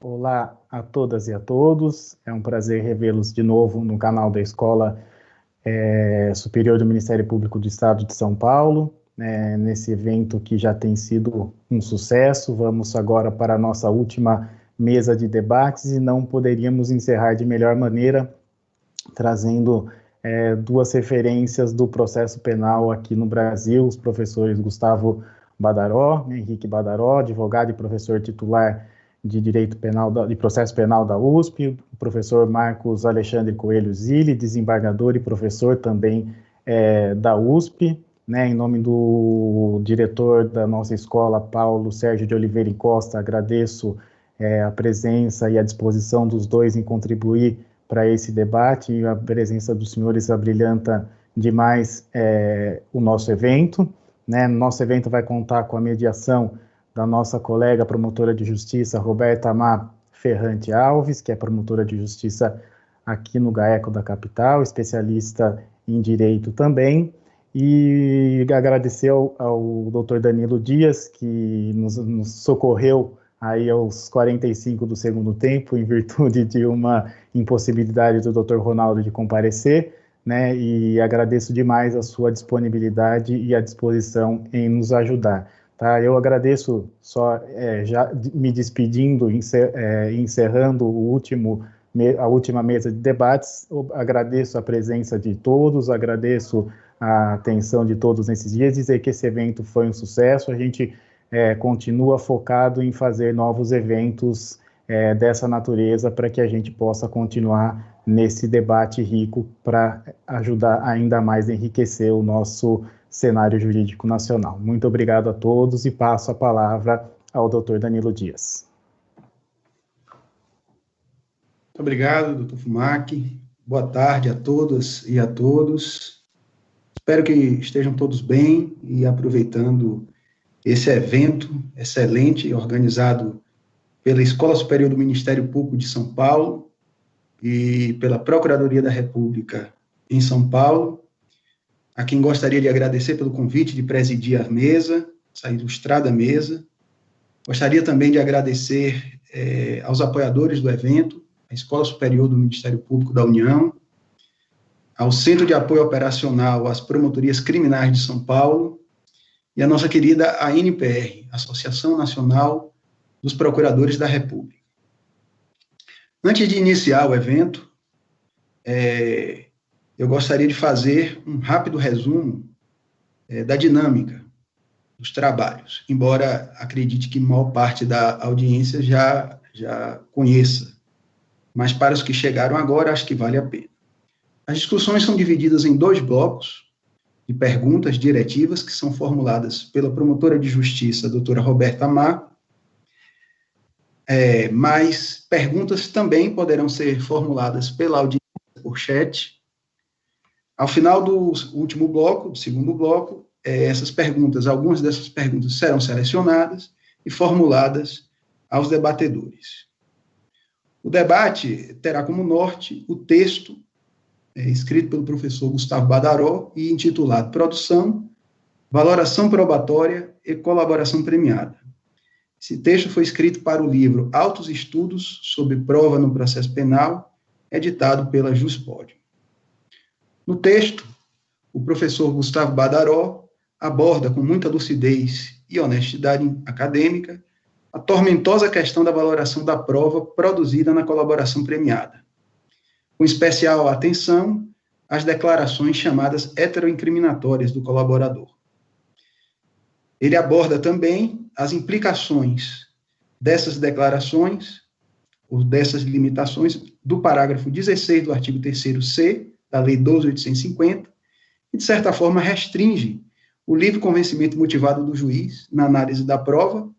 Olá a todas e a todos, é um prazer revê-los de novo no canal da Escola Superior do Ministério Público do Estado de São Paulo, nesse evento que já tem sido um sucesso. Vamos agora para a nossa última mesa de debates e não poderíamos encerrar de melhor maneira trazendo duas referências do processo penal aqui no Brasil, os professores Gustavo Badaró, Henrique Badaró, advogado e professor titular de Direito Penal, de Processo Penal da USP, o professor Marcos Alexandre Coelho Zilli, desembargador e professor também da USP, em nome do diretor da nossa escola, Paulo Sérgio de Oliveira Costa, agradeço a presença e a disposição dos dois em contribuir para esse debate, e a presença dos senhores abrilhanta demais o nosso evento. Nosso evento vai contar com a mediação da nossa colega promotora de justiça, Roberta Má Ferrante Alves, que é promotora de justiça aqui no GAECO da capital, especialista em direito também, e agradecer ao doutor Danilo Dias, que nos socorreu aí aos 45 do segundo tempo, em virtude de uma impossibilidade do doutor Ronaldo de comparecer, e agradeço demais a sua disponibilidade e a disposição em nos ajudar. Tá, eu agradeço, já me despedindo, encerrando a última mesa de debates, agradeço a presença de todos, agradeço a atenção de todos nesses dias, dizer que esse evento foi um sucesso, a gente continua focado em fazer novos eventos dessa natureza para que a gente possa continuar nesse debate rico para ajudar ainda mais a enriquecer o nosso cenário jurídico nacional. Muito obrigado a todos e passo a palavra ao doutor Danilo Dias. Muito obrigado, doutor Fumac. Boa tarde a todas e a todos. Espero que estejam todos bem e aproveitando esse evento excelente, organizado pela Escola Superior do Ministério Público de São Paulo e pela Procuradoria da República em São Paulo, a quem gostaria de agradecer pelo convite de presidir a mesa, essa ilustrada mesa. Gostaria também de agradecer aos apoiadores do evento, a Escola Superior do Ministério Público da União, ao Centro de Apoio Operacional às Promotorias Criminais de São Paulo e a nossa querida ANPR, Associação Nacional dos Procuradores da República. Antes de iniciar o evento, eu gostaria de fazer um rápido resumo da dinâmica dos trabalhos, embora acredite que a maior parte da audiência já conheça, mas para os que chegaram agora, acho que vale a pena. As discussões são divididas em 2 blocos de perguntas diretivas que são formuladas pela promotora de justiça, a doutora Roberta Má, mas perguntas também poderão ser formuladas pela audiência por chat. Ao final do último bloco, do segundo bloco, algumas dessas perguntas serão selecionadas e formuladas aos debatedores. O debate terá como norte o texto escrito pelo professor Gustavo Badaró e intitulado Produção, Valoração Probatória e Colaboração Premiada. Esse texto foi escrito para o livro Altos Estudos sobre Prova no Processo Penal, editado pela Juspodium. No texto, o professor Gustavo Badaró aborda com muita lucidez e honestidade acadêmica a tormentosa questão da valoração da prova produzida na colaboração premiada, com especial atenção às declarações chamadas heteroincriminatórias do colaborador. Ele aborda também as implicações dessas declarações, ou dessas limitações, do parágrafo 16 do artigo 3º-C da Lei 12.850, e, de certa forma, restringe o livre convencimento motivado do juiz na análise da prova,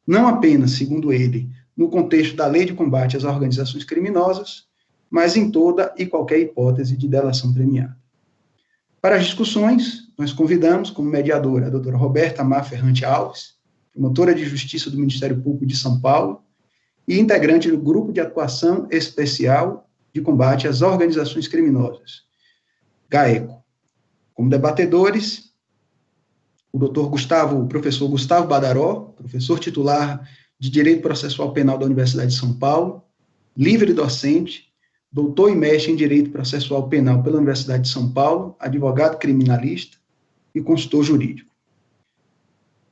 não apenas, segundo ele, no contexto da Lei de Combate às Organizações Criminosas, mas em toda e qualquer hipótese de delação premiada. Para as discussões, nós convidamos como mediadora a doutora Roberta Má Ferrante Alves, promotora de Justiça do Ministério Público de São Paulo e integrante do Grupo de Atuação Especial de Combate às Organizações Criminosas, GAECO. Como debatedores, o professor Gustavo Badaró, professor titular de Direito Processual Penal da Universidade de São Paulo, livre docente, doutor e mestre em Direito Processual Penal pela Universidade de São Paulo, advogado criminalista e consultor jurídico.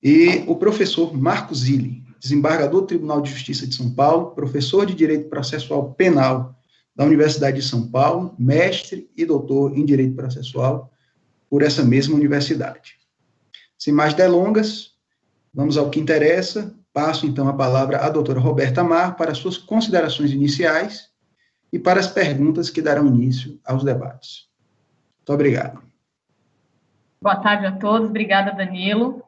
E o professor Marcos Zilli, desembargador do Tribunal de Justiça de São Paulo, professor de Direito Processual Penal da Universidade de São Paulo, mestre e doutor em Direito Processual por essa mesma universidade. Sem mais delongas, vamos ao que interessa. Passo, então, a palavra à doutora Roberta Mar para suas considerações iniciais e para as perguntas que darão início aos debates. Muito obrigado. Boa tarde a todos. Obrigada, Danilo.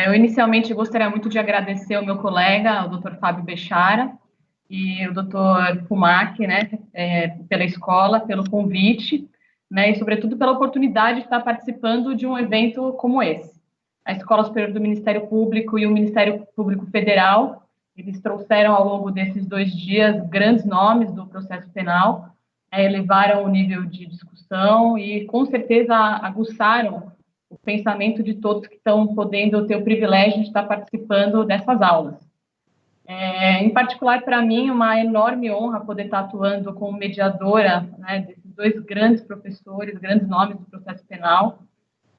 Eu, inicialmente, gostaria muito de agradecer ao meu colega, o Dr. Fábio Bechara, e o Dr. Fumac, né, pela escola, pelo convite, né, e, sobretudo, pela oportunidade de estar participando de um evento como esse. A Escola Superior do Ministério Público e o Ministério Público Federal, eles trouxeram ao longo desses 2 dias grandes nomes do processo penal, elevaram o nível de discussão e, com certeza, aguçaram o pensamento de todos que estão podendo ter o privilégio de estar participando dessas aulas. Em particular, para mim, uma enorme honra poder estar atuando como mediadora, né, desses 2 grandes professores, grandes nomes do processo penal,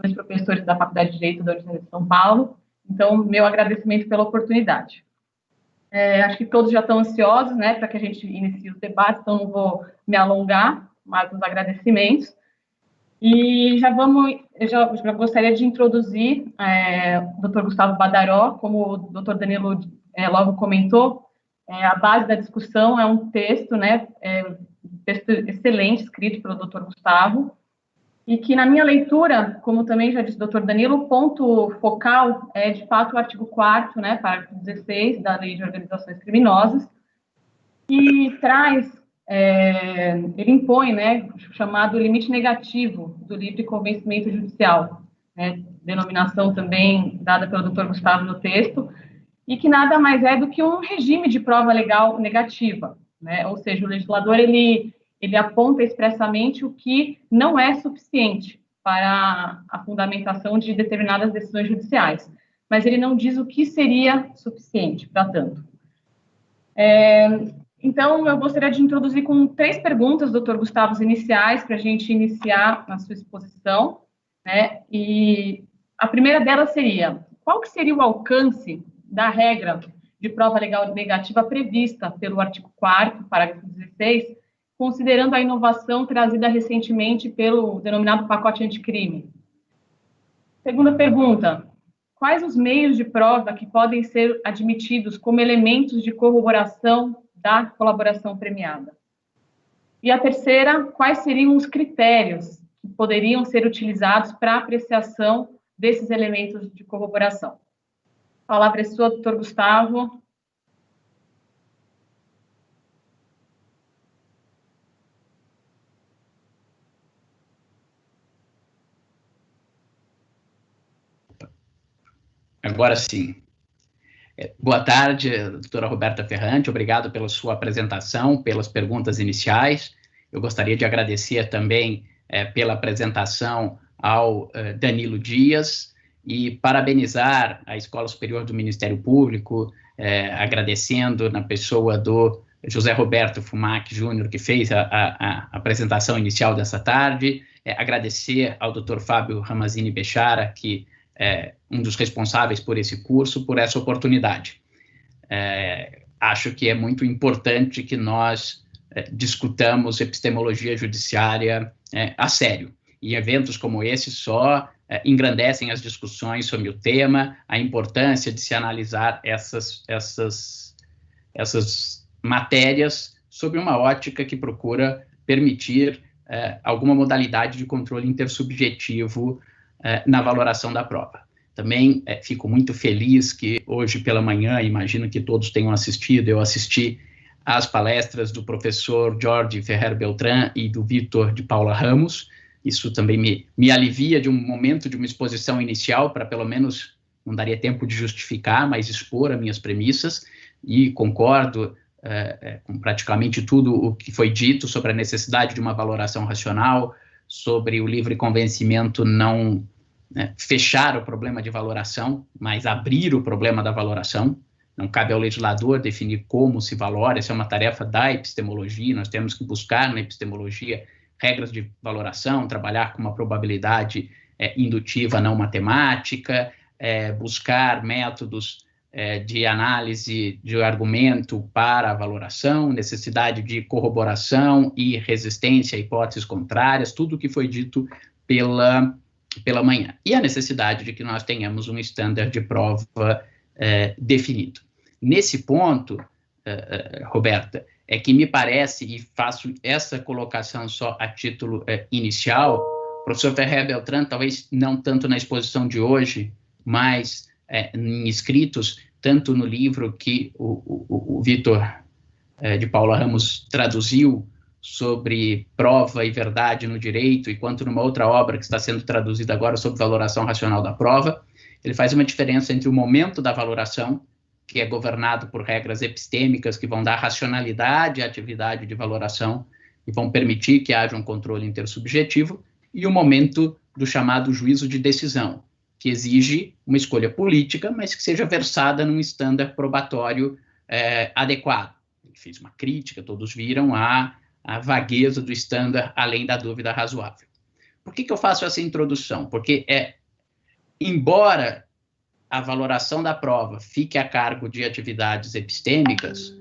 2 professores da Faculdade de Direito da Universidade de São Paulo. Então, meu agradecimento pela oportunidade. Acho que todos já estão ansiosos, né, para que a gente inicie os debates, então não vou me alongar mais nos agradecimentos. E eu já gostaria de introduzir o Dr. Gustavo Badaró, como o Dr. Danilo logo comentou, a base da discussão é um texto, né, um texto excelente, escrito pelo Dr. Gustavo, e que, na minha leitura, como também já disse o Dr. Danilo, o ponto focal é, de fato, o artigo 4º, né, parágrafo 16 da Lei de Organizações Criminosas, que traz, ele impõe, né, o chamado limite negativo do livre convencimento judicial, né, denominação também dada pelo Dr. Gustavo no texto, e que nada mais é do que um regime de prova legal negativa, né, ou seja, o legislador, ele aponta expressamente o que não é suficiente para a fundamentação de determinadas decisões judiciais, mas ele não diz o que seria suficiente para tanto. Então, eu gostaria de introduzir com 3 perguntas, doutor Gustavo, iniciais, para a gente iniciar a sua exposição, né? E a primeira delas seria: qual que seria o alcance da regra de prova legal negativa prevista pelo artigo 4º, parágrafo 16, considerando a inovação trazida recentemente pelo denominado pacote anticrime? Segunda pergunta: quais os meios de prova que podem ser admitidos como elementos de corroboração da colaboração premiada? E a terceira: quais seriam os critérios que poderiam ser utilizados para a apreciação desses elementos de corroboração? A palavra é sua, doutor Gustavo. Agora sim. Boa tarde, doutora Roberta Ferrante, obrigado pela sua apresentação, pelas perguntas iniciais. Eu gostaria de agradecer também pela apresentação ao Danilo Dias e parabenizar a Escola Superior do Ministério Público, agradecendo na pessoa do José Roberto Fumac Júnior, que fez a apresentação inicial dessa tarde, agradecer ao Dr. Fábio Ramazini Bechara, que um dos responsáveis por esse curso, por essa oportunidade. Acho que é muito importante que nós discutamos epistemologia judiciária a sério. E eventos como esse só engrandecem as discussões sobre o tema, a importância de se analisar essas matérias sob uma ótica que procura permitir alguma modalidade de controle intersubjetivo na valoração da prova. Também fico muito feliz que hoje pela manhã, imagino que todos tenham assistido, eu assisti às palestras do professor Jorge Ferrer Beltrán e do Vitor de Paula Ramos. Isso também me alivia de um momento de uma exposição inicial, para pelo menos, não daria tempo de justificar, mas expor as minhas premissas, e concordo com praticamente tudo o que foi dito sobre a necessidade de uma valoração racional, sobre o livre convencimento não fechar o problema de valoração, mas abrir o problema da valoração. não cabe ao legislador definir como se valora, essa é uma tarefa da epistemologia, nós temos que buscar na epistemologia regras de valoração, trabalhar com uma probabilidade indutiva não matemática, buscar métodos de análise de argumento para a valoração, necessidade de corroboração e resistência a hipóteses contrárias, tudo o que foi dito pela manhã. E a necessidade de que nós tenhamos um estándar de prova definido. Nesse ponto, Roberta, é que me parece, e faço essa colocação só a título inicial, o professor Ferrer Beltrán, talvez não tanto na exposição de hoje, mas em escritos, tanto no livro que o Vitor de Paula Ramos traduziu sobre prova e verdade no direito, e quanto numa outra obra que está sendo traduzida agora sobre valoração racional da prova, ele faz uma diferença entre o momento da valoração, que é governado por regras epistêmicas que vão dar racionalidade à atividade de valoração e vão permitir que haja um controle intersubjetivo, e o momento do chamado juízo de decisão, que exige uma escolha política, mas que seja versada num estándar probatório adequado. Fiz uma crítica, todos viram a vagueza do estándar além da dúvida razoável. Por que eu faço essa introdução? Porque, embora a valoração da prova fique a cargo de atividades epistêmicas,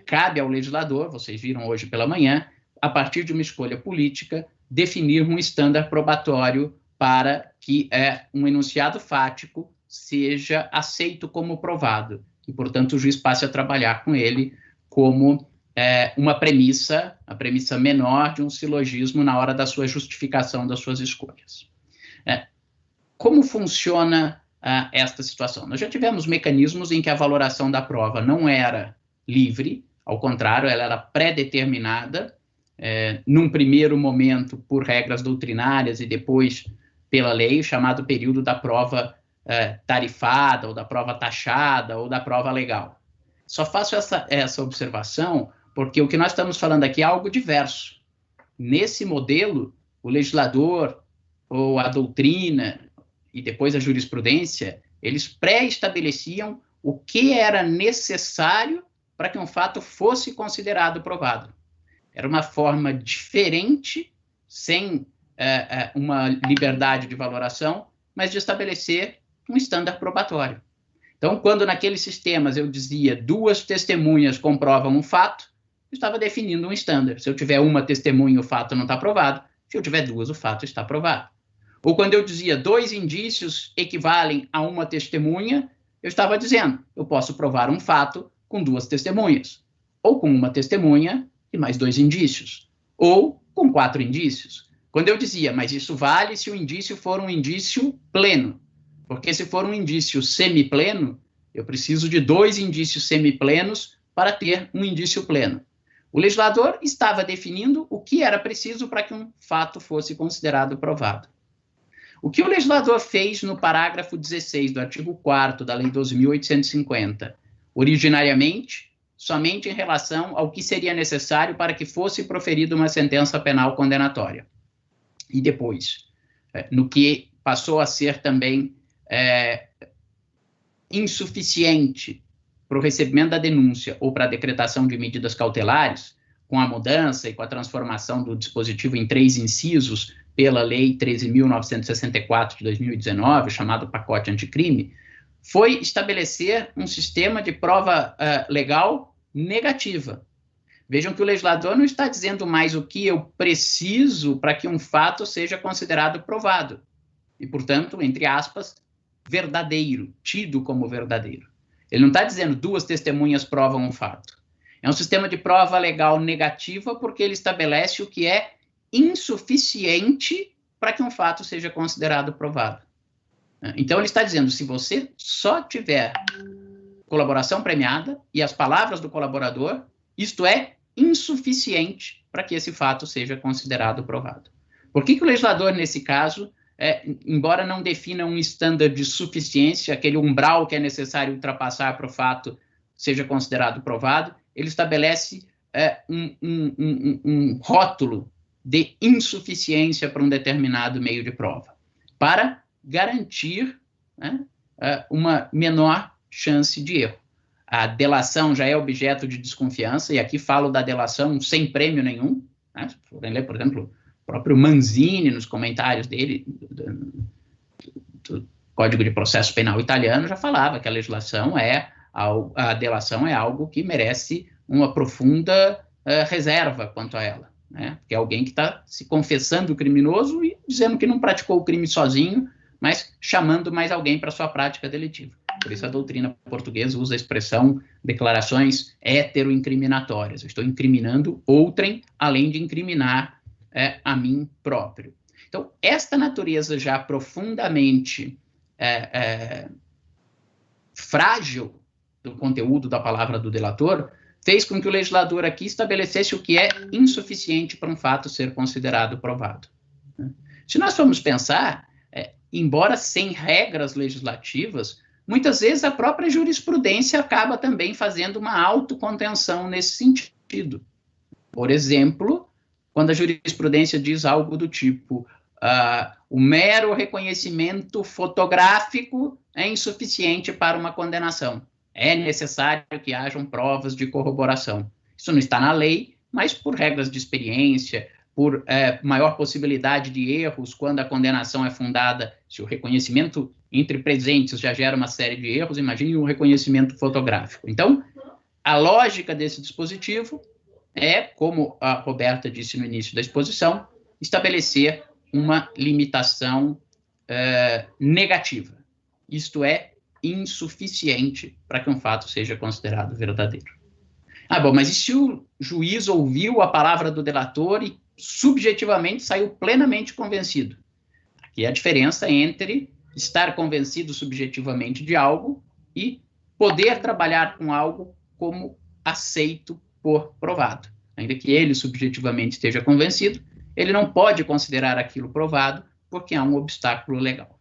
cabe ao legislador, vocês viram hoje pela manhã, a partir de uma escolha política, definir um estándar probatório para que um enunciado fático seja aceito como provado, e, portanto, o juiz passe a trabalhar com ele como uma premissa, a premissa menor de um silogismo na hora da sua justificação das suas escolhas. Como funciona esta situação? Nós já tivemos mecanismos em que a valoração da prova não era livre, ao contrário, ela era pré-determinada, num primeiro momento por regras doutrinárias e depois pela lei, chamado período da prova tarifada, ou da prova taxada, ou da prova legal. Só faço essa observação porque o que nós estamos falando aqui é algo diverso. Nesse modelo, o legislador, ou a doutrina, e depois a jurisprudência, eles pré-estabeleciam o que era necessário para que um fato fosse considerado provado. Era uma forma diferente, sem uma liberdade de valoração, mas de estabelecer um estándar probatório. Então, quando naqueles sistemas eu dizia 2 testemunhas comprovam um fato, eu estava definindo um estándar. Se eu tiver uma testemunha, o fato não está provado. Se eu tiver 2, o fato está provado. Ou quando eu dizia 2 indícios equivalem a uma testemunha, eu estava dizendo, eu posso provar um fato com 2 testemunhas. Ou com uma testemunha e mais 2 indícios. Ou com 4 indícios. Quando eu dizia, mas isso vale se o indício for um indício pleno. Porque se for um indício semipleno, eu preciso de 2 indícios semiplenos para ter um indício pleno. O legislador estava definindo o que era preciso para que um fato fosse considerado provado. O que o legislador fez no parágrafo 16 do artigo 4º da Lei 12.850, originariamente, somente em relação ao que seria necessário para que fosse proferida uma sentença penal condenatória. E depois, no que passou a ser também insuficiente para o recebimento da denúncia ou para a decretação de medidas cautelares, com a mudança e com a transformação do dispositivo em 3 incisos pela Lei 13.964 de 2019, chamado pacote anticrime, foi estabelecer um sistema de prova legal negativa. Vejam que o legislador não está dizendo mais o que eu preciso para que um fato seja considerado provado. E, portanto, entre aspas, verdadeiro, tido como verdadeiro. Ele não está dizendo 2 testemunhas provam um fato. É um sistema de prova legal negativa porque ele estabelece o que é insuficiente para que um fato seja considerado provado. Então, ele está dizendo, se você só tiver colaboração premiada e as palavras do colaborador, isto é insuficiente para que esse fato seja considerado provado. Por que o legislador, nesse caso, embora não defina um estándar de suficiência, aquele umbral que é necessário ultrapassar para o fato seja considerado provado, ele estabelece um rótulo de insuficiência para um determinado meio de prova, para garantir uma menor chance de erro. a delação já é objeto de desconfiança, e aqui falo da delação sem prêmio nenhum, né? Se forem ler, por exemplo, o próprio Manzini, nos comentários dele, do Código de Processo Penal italiano, já falava que a legislação a delação é algo que merece uma profunda reserva quanto a ela, né? Que é alguém que está se confessando criminoso e dizendo que não praticou o crime sozinho, mas chamando mais alguém para sua prática delitiva. Por isso a doutrina portuguesa usa a expressão declarações heteroincriminatórias. Eu estou incriminando outrem, além de incriminar a mim próprio. Então, esta natureza já profundamente frágil do conteúdo da palavra do delator fez com que o legislador aqui estabelecesse o que é insuficiente para um fato ser considerado provado. Se nós formos pensar, embora sem regras legislativas, muitas vezes a própria jurisprudência acaba também fazendo uma autocontenção nesse sentido. Por exemplo, quando a jurisprudência diz algo do tipo, o mero reconhecimento fotográfico é insuficiente para uma condenação. É necessário que hajam provas de corroboração. Isso não está na lei, mas por regras de experiência, por maior possibilidade de erros quando a condenação é fundada, se o reconhecimento entre presentes já gera uma série de erros, imagine um reconhecimento fotográfico. Então, a lógica desse dispositivo é, como a Roberta disse no início da exposição, estabelecer uma limitação negativa. Isto é, insuficiente para que um fato seja considerado verdadeiro. Bom, mas e se o juiz ouviu a palavra do delator e subjetivamente saiu plenamente convencido? Aqui é a diferença entre estar convencido subjetivamente de algo e poder trabalhar com algo como aceito por provado. Ainda que ele subjetivamente esteja convencido, ele não pode considerar aquilo provado porque há um obstáculo legal.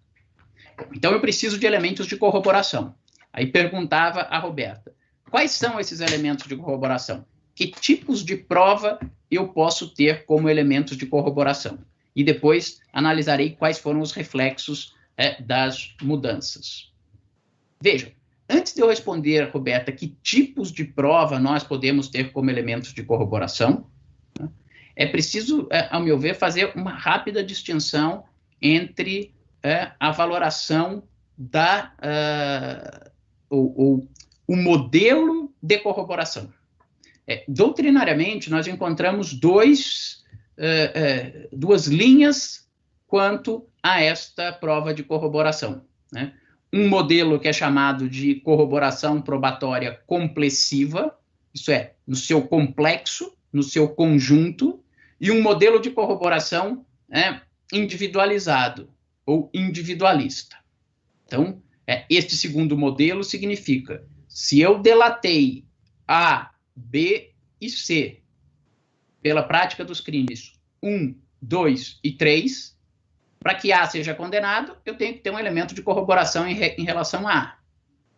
Então, eu preciso de elementos de corroboração. Aí perguntava a Roberta, quais são esses elementos de corroboração? Que tipos de prova eu posso ter como elementos de corroboração? E depois analisarei quais foram os reflexos das mudanças. Vejam, antes de eu responder, Roberta, que tipos de prova nós podemos ter como elementos de corroboração, é preciso, ao meu ver, fazer uma rápida distinção entre a valoração o modelo de corroboração. Doutrinariamente, nós encontramos duas linhas quanto a esta prova de corroboração, né? Um modelo que é chamado de corroboração probatória complessiva, isso é, no seu complexo, no seu conjunto, e um modelo de corroboração individualizado, ou individualista. Então, este segundo modelo significa, se eu delatei A, B e C pela prática dos crimes 1, 2 e 3, para que A seja condenado, eu tenho que ter um elemento de corroboração em relação a A.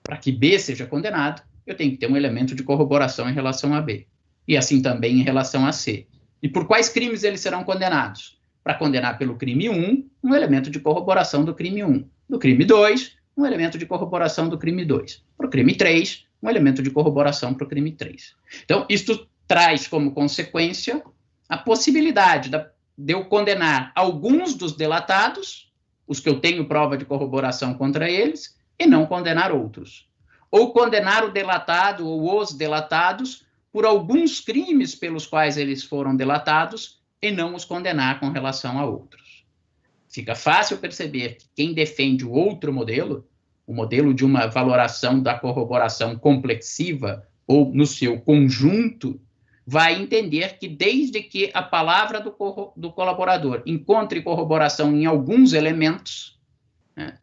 Para que B seja condenado, eu tenho que ter um elemento de corroboração em relação a B. E assim também em relação a C. E por quais crimes eles serão condenados? Para condenar pelo crime 1, um elemento de corroboração do crime 1. Do crime 2, um elemento de corroboração do crime 2. Para o crime 3, um elemento de corroboração para o crime 3. Então, isto traz como consequência a possibilidade de eu condenar alguns dos delatados, os que eu tenho prova de corroboração contra eles, e não condenar outros. Ou condenar o delatado ou os delatados por alguns crimes pelos quais eles foram delatados e não os condenar com relação a outros. Fica fácil perceber que quem defende o outro modelo, o modelo de uma valoração da corroboração complexiva ou no seu conjunto, vai entender que desde que a palavra do colaborador encontre corroboração em alguns elementos,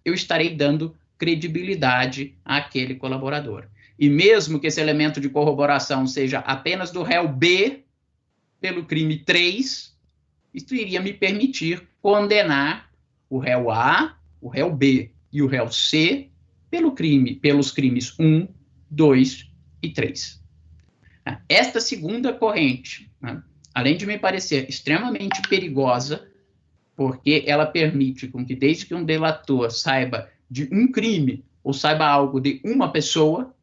eu estarei dando credibilidade àquele colaborador. E mesmo que esse elemento de corroboração seja apenas do réu B, pelo crime 3, isso iria me permitir condenar o réu A, o réu B e o réu C pelos crimes 1, 2 e 3. Esta segunda corrente, além de me parecer extremamente perigosa, porque ela permite com que, desde que um delator saiba de um crime ou saiba algo de uma pessoa,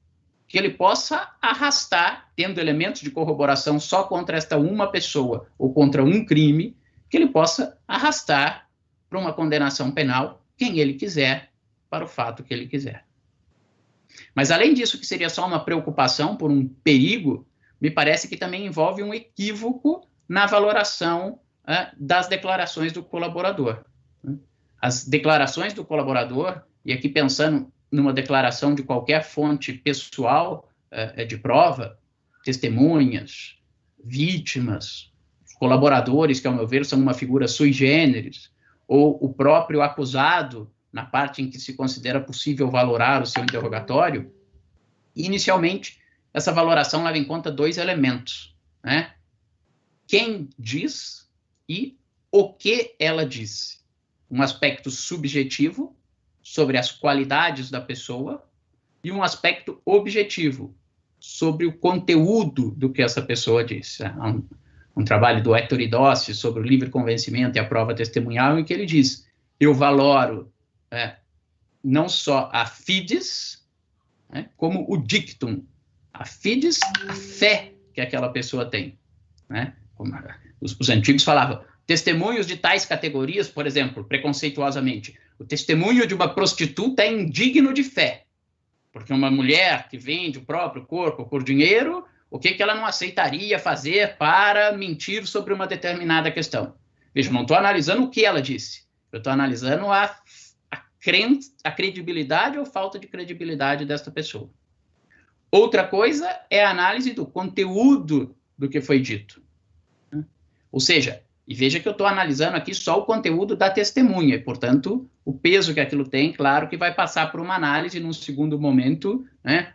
que ele possa arrastar, tendo elementos de corroboração só contra esta uma pessoa ou contra um crime, que ele possa arrastar para uma condenação penal quem ele quiser, para o fato que ele quiser. Mas, além disso, que seria só uma preocupação por um perigo, me parece que também envolve um equívoco na valoração das declarações do colaborador. As declarações do colaborador, e aqui pensando numa declaração de qualquer fonte pessoal de prova, testemunhas, vítimas, colaboradores, que, ao meu ver, são uma figura sui generis, ou o próprio acusado, na parte em que se considera possível valorar o seu interrogatório, inicialmente, essa valoração leva em conta dois elementos, né? Quem diz e o que ela disse. Um aspecto subjetivo, sobre as qualidades da pessoa, e um aspecto objetivo, sobre o conteúdo do que essa pessoa disse. Um trabalho do Héctor Idossi sobre o livre convencimento e a prova testemunhal, em que ele diz: eu valoro não só a fides, como o dictum. A fides, a fé que aquela pessoa tem. Né? Os antigos falavam, testemunhos de tais categorias, por exemplo, preconceituosamente, o testemunho de uma prostituta é indigno de fé, porque uma mulher que vende o próprio corpo por dinheiro, o que ela não aceitaria fazer para mentir sobre uma determinada questão? Veja, não estou analisando o que ela disse, eu estou analisando a credibilidade ou falta de credibilidade desta pessoa. Outra coisa é a análise do conteúdo do que foi dito. Ou seja, e veja que eu estou analisando aqui só o conteúdo da testemunha, e, portanto, o peso que aquilo tem, claro que vai passar por uma análise, num segundo momento,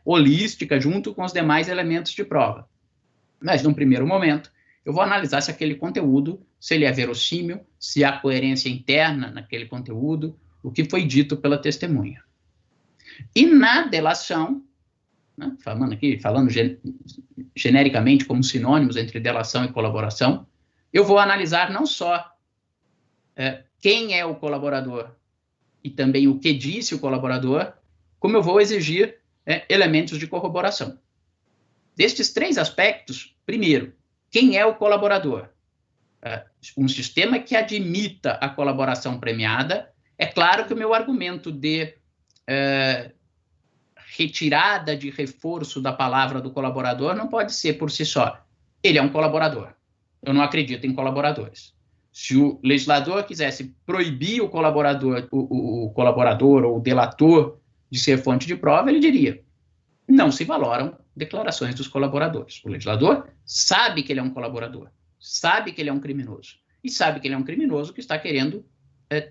holística, junto com os demais elementos de prova. Mas, num primeiro momento, eu vou analisar se aquele conteúdo, se ele é verossímil, se há coerência interna naquele conteúdo, o que foi dito pela testemunha. E na delação, falando genericamente como sinônimos entre delação e colaboração, eu vou analisar não só quem é o colaborador e também o que disse o colaborador, como eu vou exigir elementos de corroboração. Destes três aspectos, primeiro, quem é o colaborador? Um sistema que admita a colaboração premiada, é claro que o meu argumento de retirada de reforço da palavra do colaborador não pode ser por si só. Ele é um colaborador. Eu não acredito em colaboradores. Se o legislador quisesse proibir o colaborador ou o delator de ser fonte de prova, ele diria, não se valoram declarações dos colaboradores. O legislador sabe que ele é um colaborador, sabe que ele é um criminoso, e sabe que ele é um criminoso que está querendo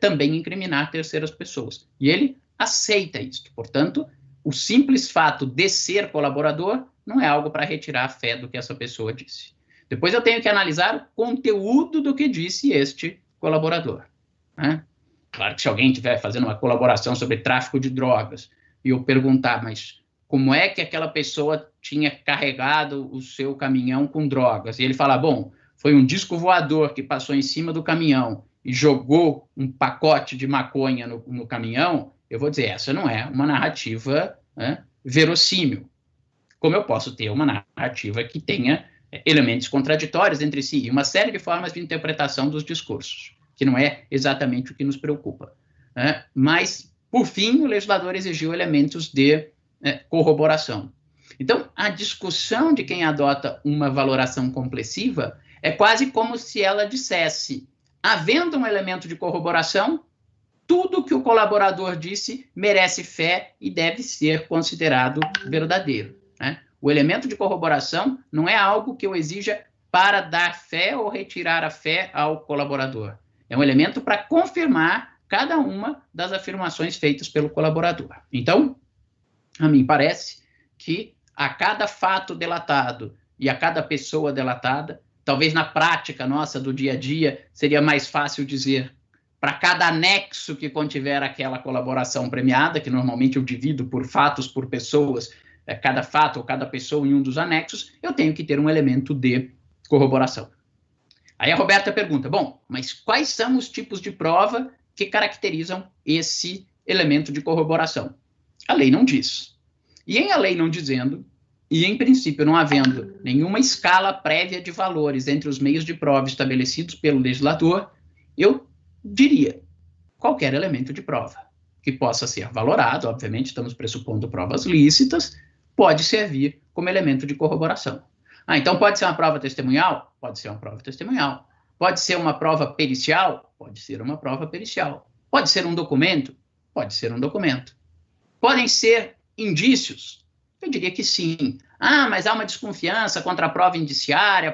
também incriminar terceiras pessoas. E ele aceita isso. Portanto, o simples fato de ser colaborador não é algo para retirar a fé do que essa pessoa disse. Depois eu tenho que analisar o conteúdo do que disse este colaborador. Né? Claro que se alguém estiver fazendo uma colaboração sobre tráfico de drogas e eu perguntar, mas como é que aquela pessoa tinha carregado o seu caminhão com drogas? E ele falar, bom, foi um disco voador que passou em cima do caminhão e jogou um pacote de maconha no caminhão, eu vou dizer, essa não é uma narrativa verossímil. Como eu posso ter uma narrativa que tenha elementos contraditórios entre si, e uma série de formas de interpretação dos discursos, que não é exatamente o que nos preocupa. Mas, por fim, o legislador exigiu elementos de corroboração. Então, a discussão de quem adota uma valoração complessiva é quase como se ela dissesse, havendo um elemento de corroboração, tudo que o colaborador disse merece fé e deve ser considerado verdadeiro. O elemento de corroboração não é algo que eu exija para dar fé ou retirar a fé ao colaborador. É um elemento para confirmar cada uma das afirmações feitas pelo colaborador. Então, a mim parece que a cada fato delatado e a cada pessoa delatada, talvez na prática nossa do dia a dia, seria mais fácil dizer para cada anexo que contiver aquela colaboração premiada, que normalmente eu divido por fatos, por pessoas, cada fato ou cada pessoa em um dos anexos, eu tenho que ter um elemento de corroboração. Aí a Roberta pergunta, bom, mas quais são os tipos de prova que caracterizam esse elemento de corroboração? A lei não diz. E em a lei não dizendo, E, em princípio, não havendo nenhuma escala prévia de valores entre os meios de prova estabelecidos pelo legislador, eu diria qualquer elemento de prova que possa ser valorado, obviamente estamos pressupondo provas lícitas, pode servir como elemento de corroboração. Ah, então pode ser uma prova testemunhal? Pode ser uma prova testemunhal. Pode ser uma prova pericial? Pode ser uma prova pericial. Pode ser um documento? Pode ser um documento. Podem ser indícios? Eu diria que sim. Ah, mas há uma desconfiança contra a prova indiciária é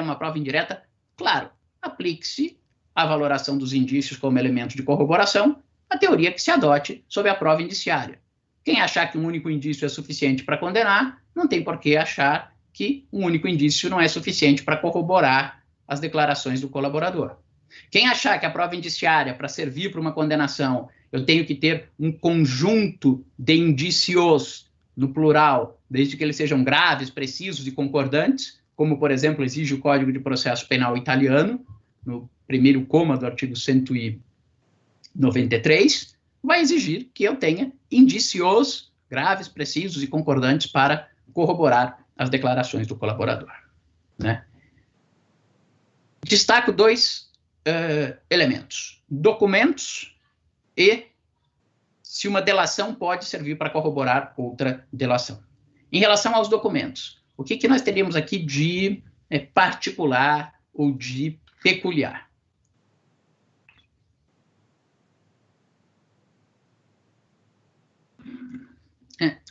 uma prova indireta? Claro, aplique-se a valoração dos indícios como elemento de corroboração, a teoria que se adote sobre a prova indiciária. Quem achar que um único indício é suficiente para condenar, não tem por que achar que um único indício não é suficiente para corroborar as declarações do colaborador. Quem achar que a prova indiciária, para servir para uma condenação, eu tenho que ter um conjunto de indícios, no plural, desde que eles sejam graves, precisos e concordantes, como, por exemplo, exige o Código de Processo Penal italiano, no primeiro coma do artigo 193, vai exigir que eu tenha indícios graves, precisos e concordantes para corroborar as declarações do colaborador, né? Destaco dois elementos: documentos e se uma delação pode servir para corroborar outra delação. Em relação aos documentos, o que nós teríamos aqui de particular ou de peculiar?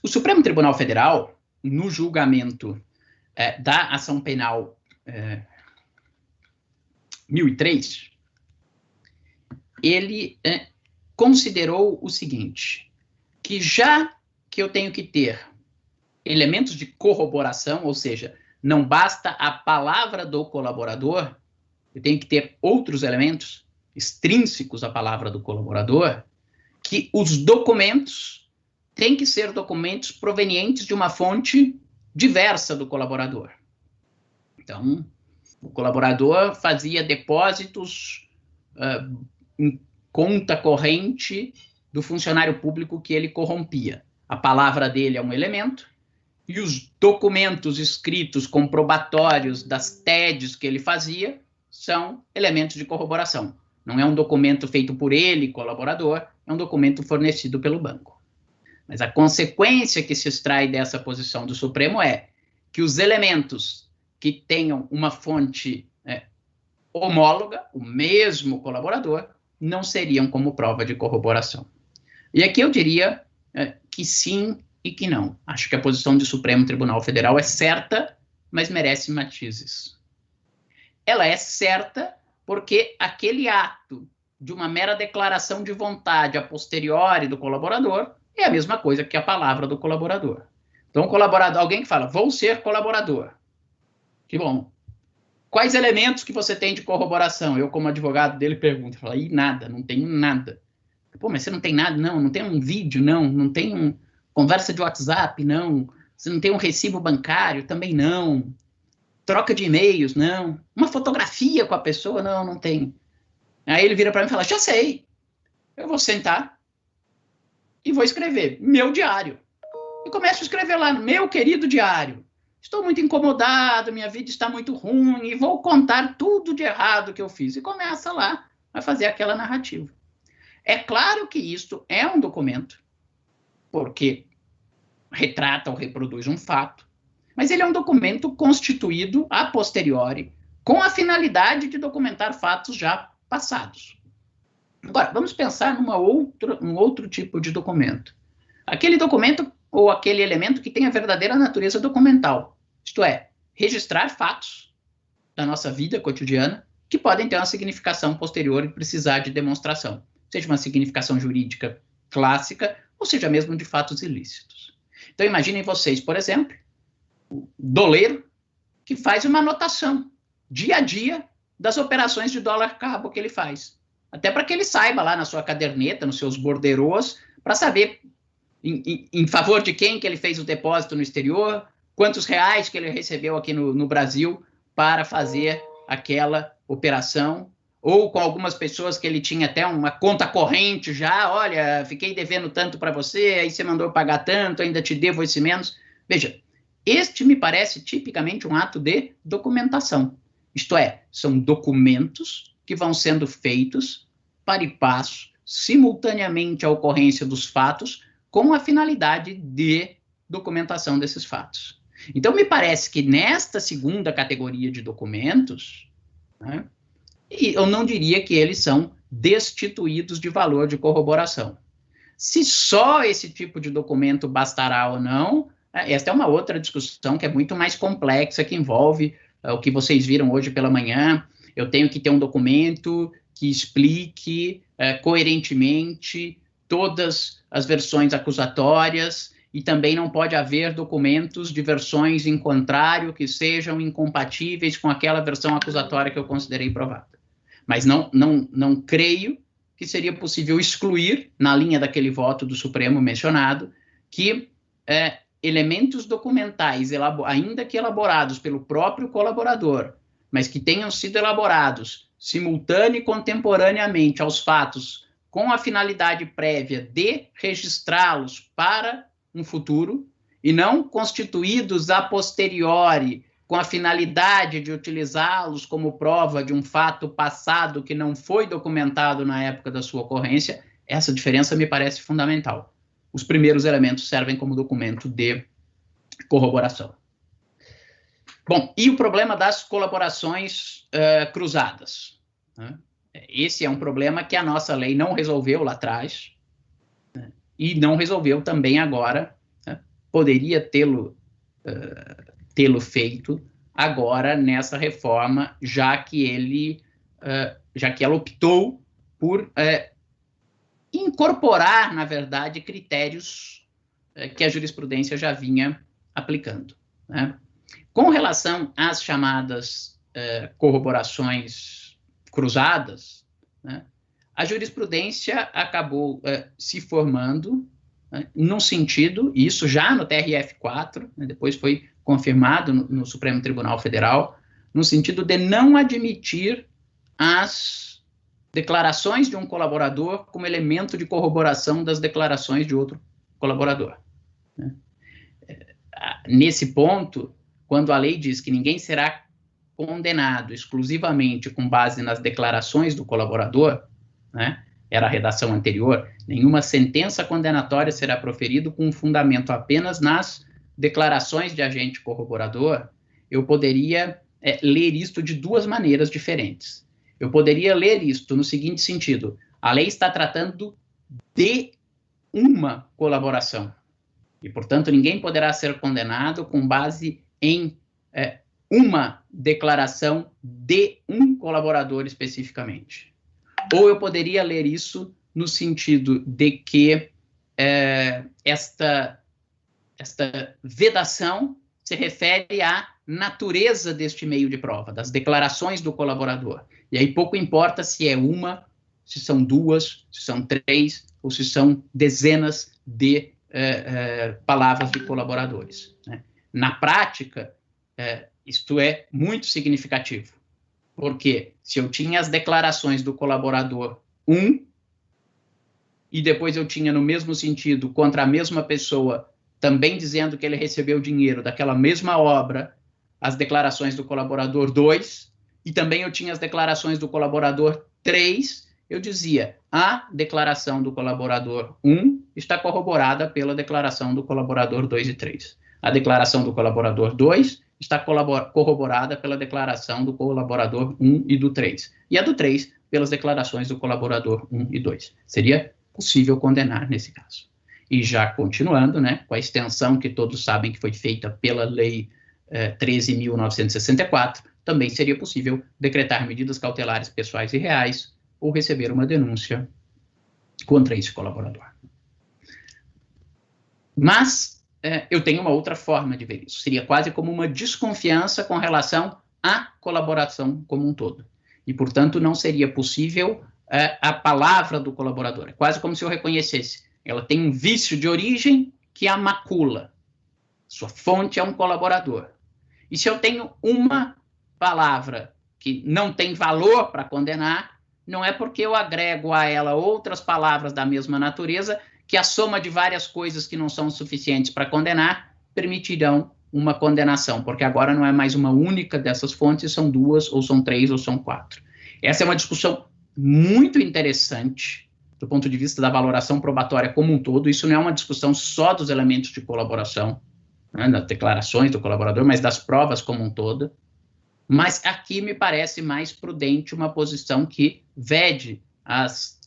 O Supremo Tribunal Federal, no julgamento da ação penal 1003, ele considerou o seguinte, que já que eu tenho que ter elementos de corroboração, ou seja, não basta a palavra do colaborador, eu tenho que ter outros elementos extrínsecos à palavra do colaborador, que os documentos têm que ser documentos provenientes de uma fonte diversa do colaborador. Então, o colaborador fazia depósitos em conta corrente do funcionário público que ele corrompia. A palavra dele é um elemento, e os documentos escritos comprobatórios das TEDs que ele fazia são elementos de corroboração. Não é um documento feito por ele, colaborador, é um documento fornecido pelo banco. Mas a consequência que se extrai dessa posição do Supremo é que os elementos que tenham uma fonte homóloga, o mesmo colaborador, não seriam como prova de corroboração. E aqui eu diria que sim e que não. Acho que a posição do Supremo Tribunal Federal é certa, mas merece matizes. Ela é certa porque aquele ato de uma mera declaração de vontade a posteriori do colaborador é a mesma coisa que a palavra do colaborador. Então, alguém que fala, vou ser colaborador. Que bom. Quais elementos que você tem de corroboração? Eu, como advogado dele, pergunto. Falo, nada, não tenho nada. Pô, mas você não tem nada? Não tem um vídeo? Não tem conversa de WhatsApp? Não. Você não tem um recibo bancário? Também não. Troca de e-mails? Não. Uma fotografia com a pessoa? Não tem. Aí ele vira para mim e fala, já sei. Eu vou sentar e vou escrever meu diário. E começo a escrever lá, meu querido diário. Estou muito incomodado, minha vida está muito ruim, e vou contar tudo de errado que eu fiz. E começa lá a fazer aquela narrativa. É claro que isto é um documento, porque retrata ou reproduz um fato, mas ele é um documento constituído a posteriori, com a finalidade de documentar fatos já passados. Agora, vamos pensar num outro tipo de documento. Aquele documento ou aquele elemento que tem a verdadeira natureza documental, isto é, registrar fatos da nossa vida cotidiana que podem ter uma significação posterior e precisar de demonstração, seja uma significação jurídica clássica, ou seja mesmo de fatos ilícitos. Então, imaginem vocês, por exemplo, o doleiro que faz uma anotação dia a dia das operações de dólar-cabo que ele faz, até para que ele saiba lá na sua caderneta, nos seus borderôs, para saber em favor de quem que ele fez o depósito no exterior, quantos reais que ele recebeu aqui no Brasil para fazer aquela operação, ou com algumas pessoas que ele tinha até uma conta corrente já, olha, fiquei devendo tanto para você, aí você mandou pagar tanto, ainda te devo esse menos. Veja, Este me parece tipicamente um ato de documentação. Isto é, são documentos que vão sendo feitos para e passo, simultaneamente à ocorrência dos fatos, com a finalidade de documentação desses fatos. Então, me parece que nesta segunda categoria de documentos, né, eu não diria que eles são destituídos de valor de corroboração. Se só esse tipo de documento bastará ou não, esta é uma outra discussão que é muito mais complexa, que envolve o que vocês viram hoje pela manhã. Eu tenho que ter um documento que explique coerentemente todas as versões acusatórias, e também não pode haver documentos de versões em contrário que sejam incompatíveis com aquela versão acusatória que eu considerei provada. Mas não creio que seria possível excluir, na linha daquele voto do Supremo mencionado, que elementos documentais, ainda que elaborados pelo próprio colaborador, mas que tenham sido elaborados simultânea e contemporaneamente aos fatos, com a finalidade prévia de registrá-los para um futuro, e não constituídos a posteriori, com a finalidade de utilizá-los como prova de um fato passado que não foi documentado na época da sua ocorrência, essa diferença me parece fundamental. Os primeiros elementos servem como documento de corroboração. Bom, e o problema das colaborações cruzadas, né? Esse é um problema que a nossa lei não resolveu lá atrás, né? E não resolveu também agora, né? Poderia tê-lo feito agora nessa reforma, já que ela optou por incorporar, na verdade, critérios que a jurisprudência já vinha aplicando, né? Com relação às chamadas corroborações cruzadas, né, a jurisprudência acabou se formando, né, num sentido, e isso já no TRF4, né, depois foi confirmado no Supremo Tribunal Federal, no sentido de não admitir as declarações de um colaborador como elemento de corroboração das declarações de outro colaborador, né. Nesse ponto, quando a lei diz que ninguém será condenado exclusivamente com base nas declarações do colaborador, né, era a redação anterior, nenhuma sentença condenatória será proferida com fundamento apenas nas declarações de agente corroborador, eu poderia ler isto de duas maneiras diferentes. Eu poderia ler isto no seguinte sentido: a lei está tratando de uma colaboração, e, portanto, ninguém poderá ser condenado com base em uma declaração de um colaborador especificamente. Ou eu poderia ler isso no sentido de que esta vedação se refere à natureza deste meio de prova, das declarações do colaborador. E aí pouco importa se é uma, se são duas, se são três, ou se são dezenas de palavras de colaboradores, né? Na prática, isto é muito significativo, porque se eu tinha as declarações do colaborador 1, e depois eu tinha no mesmo sentido, contra a mesma pessoa, também dizendo que ele recebeu dinheiro daquela mesma obra, as declarações do colaborador 2, e também eu tinha as declarações do colaborador 3, eu dizia, a declaração do colaborador 1 está corroborada pela declaração do colaborador 2 e 3. A declaração do colaborador 2 está corroborada pela declaração do colaborador 1 e do 3. E a do 3 pelas declarações do colaborador 1 e 2. Seria possível condenar nesse caso. E já continuando, né, com a extensão que todos sabem que foi feita pela Lei 13.964, também seria possível decretar medidas cautelares pessoais e reais ou receber uma denúncia contra esse colaborador. Mas eu tenho uma outra forma de ver isso. Seria quase como uma desconfiança com relação à colaboração como um todo. E, portanto, não seria possível a palavra do colaborador. É quase como se eu reconhecesse. Ela tem um vício de origem que a macula. Sua fonte é um colaborador. E se eu tenho uma palavra que não tem valor para condenar, não é porque eu agrego a ela outras palavras da mesma natureza que a soma de várias coisas que não são suficientes para condenar permitirão uma condenação, porque agora não é mais uma única dessas fontes, são 2, ou são 3, ou são 4. Essa é uma discussão muito interessante do ponto de vista da valoração probatória como um todo. Isso não é uma discussão só dos elementos de colaboração, né, das declarações do colaborador, mas das provas como um todo. Mas aqui me parece mais prudente uma posição que vede as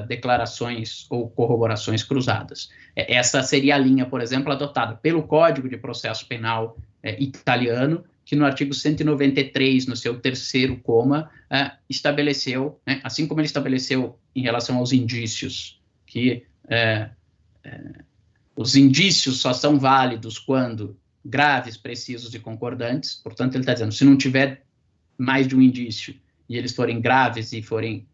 declarações ou corroborações cruzadas. Essa seria a linha, por exemplo, adotada pelo Código de Processo Penal italiano, que no artigo 193, no seu terceiro coma, estabeleceu, né, assim como ele estabeleceu em relação aos indícios, que os indícios só são válidos quando graves, precisos e concordantes. Portanto, ele está dizendo, se não tiver mais de um indício e eles forem graves e forem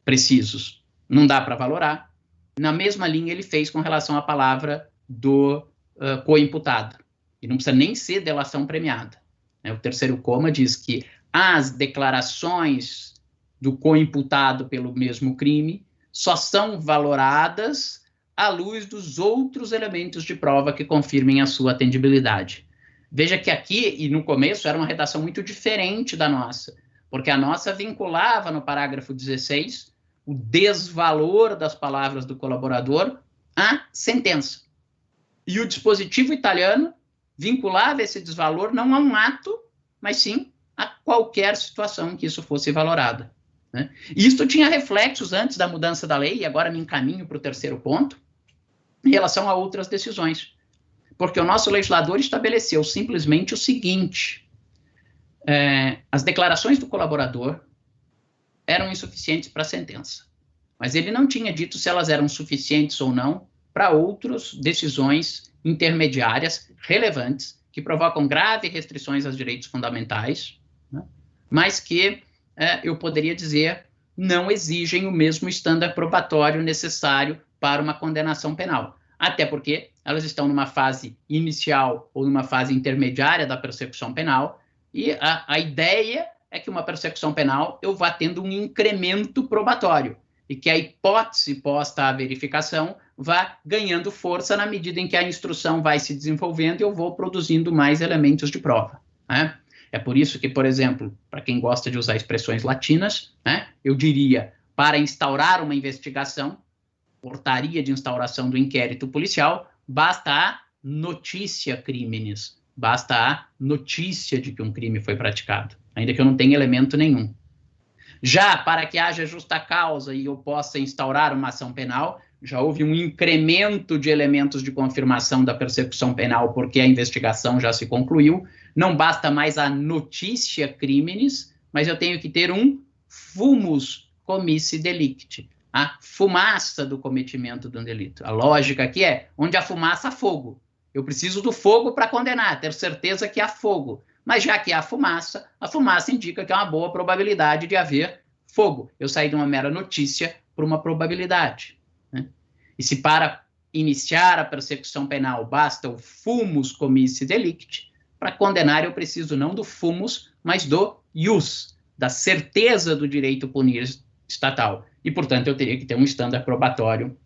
precisos, não dá para valorar. Na mesma linha ele fez com relação à palavra do coimputado. E não precisa nem ser delação premiada. O terceiro coma diz que as declarações do coimputado pelo mesmo crime só são valoradas à luz dos outros elementos de prova que confirmem a sua atendibilidade. Veja que aqui, e no começo, era uma redação muito diferente da nossa, porque a nossa vinculava no parágrafo 16 o desvalor das palavras do colaborador à sentença. E o dispositivo italiano vinculava esse desvalor não a um ato, mas sim a qualquer situação em que isso fosse valorado, né? E isto tinha reflexos antes da mudança da lei, e agora me encaminho para o terceiro ponto, em relação a outras decisões. Porque o nosso legislador estabeleceu simplesmente o seguinte: as declarações do colaborador eram insuficientes para a sentença, mas ele não tinha dito se elas eram suficientes ou não para outras decisões intermediárias relevantes que provocam graves restrições aos direitos fundamentais, né, mas que, eu poderia dizer, não exigem o mesmo estándar probatório necessário para uma condenação penal. Até porque elas estão numa fase inicial ou numa fase intermediária da persecução penal, e a ideia é que uma persecução penal eu vá tendo um incremento probatório, e que a hipótese posta à verificação vá ganhando força na medida em que a instrução vai se desenvolvendo e eu vou produzindo mais elementos de prova, né? É por isso que, por exemplo, para quem gosta de usar expressões latinas, né, eu diria, para instaurar uma investigação, portaria de instauração do inquérito policial, basta a notícia criminis, basta a notícia de que um crime foi praticado, ainda que eu não tenha elemento nenhum. Já para que haja justa causa e eu possa instaurar uma ação penal, já houve um incremento de elementos de confirmação da persecução penal, porque a investigação já se concluiu. Não basta mais a notícia criminis, mas eu tenho que ter um fumus comissi delicti, a fumaça do cometimento de um delito. A lógica aqui é, onde há fumaça, há fogo. Eu preciso do fogo para condenar, ter certeza que há fogo. Mas já que há fumaça, a fumaça indica que há uma boa probabilidade de haver fogo. Eu saí de uma mera notícia para uma probabilidade, né? E se para iniciar a persecução penal basta o fumus comissi delicti, para condenar eu preciso não do fumus, mas do ius, da certeza do direito punir estatal. E, portanto, eu teria que ter um estándar probatório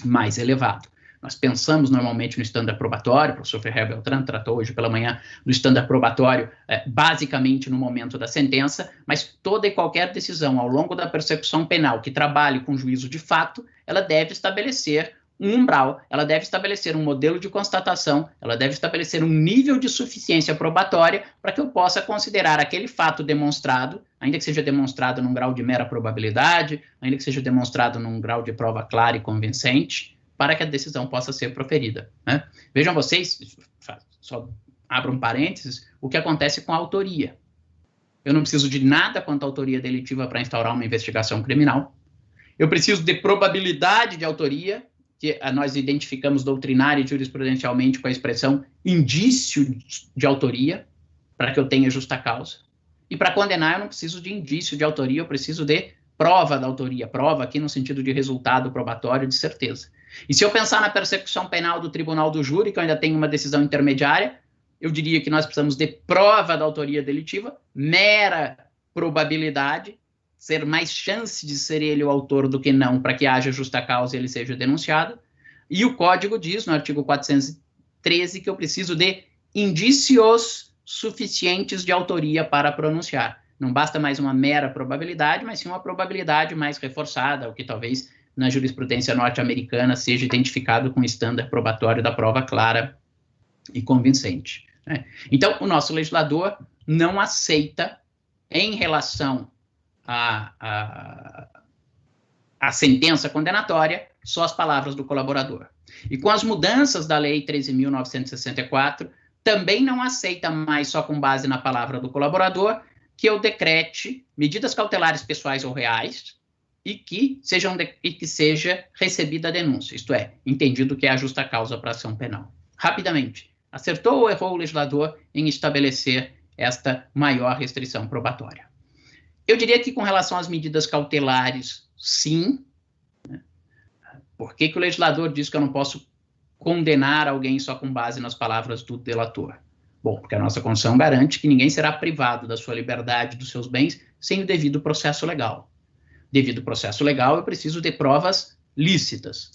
mais elevado. Nós pensamos normalmente no estándar probatório, o professor Ferrer Beltrán tratou hoje pela manhã do estándar probatório basicamente no momento da sentença, mas toda e qualquer decisão ao longo da persecução penal que trabalhe com juízo de fato, ela deve estabelecer um umbral, ela deve estabelecer um modelo de constatação, ela deve estabelecer um nível de suficiência probatória para que eu possa considerar aquele fato demonstrado, ainda que seja demonstrado num grau de mera probabilidade, ainda que seja demonstrado num grau de prova clara e convincente, para que a decisão possa ser proferida, né? Vejam vocês, só abro um parênteses, o que acontece com a autoria. Eu não preciso de nada quanto à autoria delitiva para instaurar uma investigação criminal. Eu preciso de probabilidade de autoria, que nós identificamos doutrinária e jurisprudencialmente com a expressão indício de autoria, para que eu tenha justa causa. E para condenar eu não preciso de indício de autoria, eu preciso de prova da autoria, prova aqui no sentido de resultado probatório de certeza. E se eu pensar na persecução penal do tribunal do júri, que eu ainda tenho uma decisão intermediária, eu diria que nós precisamos de prova da autoria delitiva, mera probabilidade, ser mais chance de ser ele o autor do que não, para que haja justa causa e ele seja denunciado. E o Código diz, no artigo 413, que eu preciso de indícios suficientes de autoria para pronunciar. Não basta mais uma mera probabilidade, mas sim uma probabilidade mais reforçada, o que talvez na jurisprudência norte-americana seja identificado com o estándar probatório da prova clara e convincente, né? Então, o nosso legislador não aceita, em relação à sentença condenatória, só as palavras do colaborador. E com as mudanças da Lei 13.964, também não aceita mais, só com base na palavra do colaborador, que eu decrete medidas cautelares pessoais ou reais e que seja recebida a denúncia, isto é, entendido que é a justa causa para a ação penal. Rapidamente, acertou ou errou o legislador em estabelecer esta maior restrição probatória? Eu diria que com relação às medidas cautelares, sim. Por que o legislador diz que eu não posso condenar alguém só com base nas palavras do delator? Bom, porque a nossa Constituição garante que ninguém será privado da sua liberdade, dos seus bens, sem o devido processo legal. Devido processo legal, eu preciso de provas lícitas.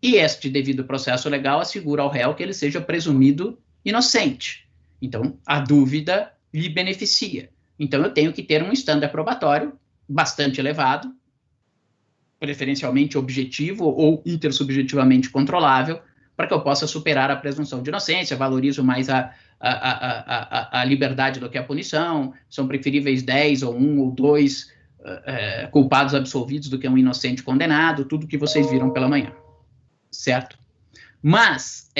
E este devido processo legal assegura ao réu que ele seja presumido inocente. Então, a dúvida lhe beneficia. Então, eu tenho que ter um estándar probatório bastante elevado, preferencialmente objetivo ou intersubjetivamente controlável, para que eu possa superar a presunção de inocência, valorizo mais a liberdade do que a punição, são preferíveis 10 ou 1 ou 2 culpados absolvidos do que um inocente condenado, tudo que vocês viram pela manhã, certo? Mas,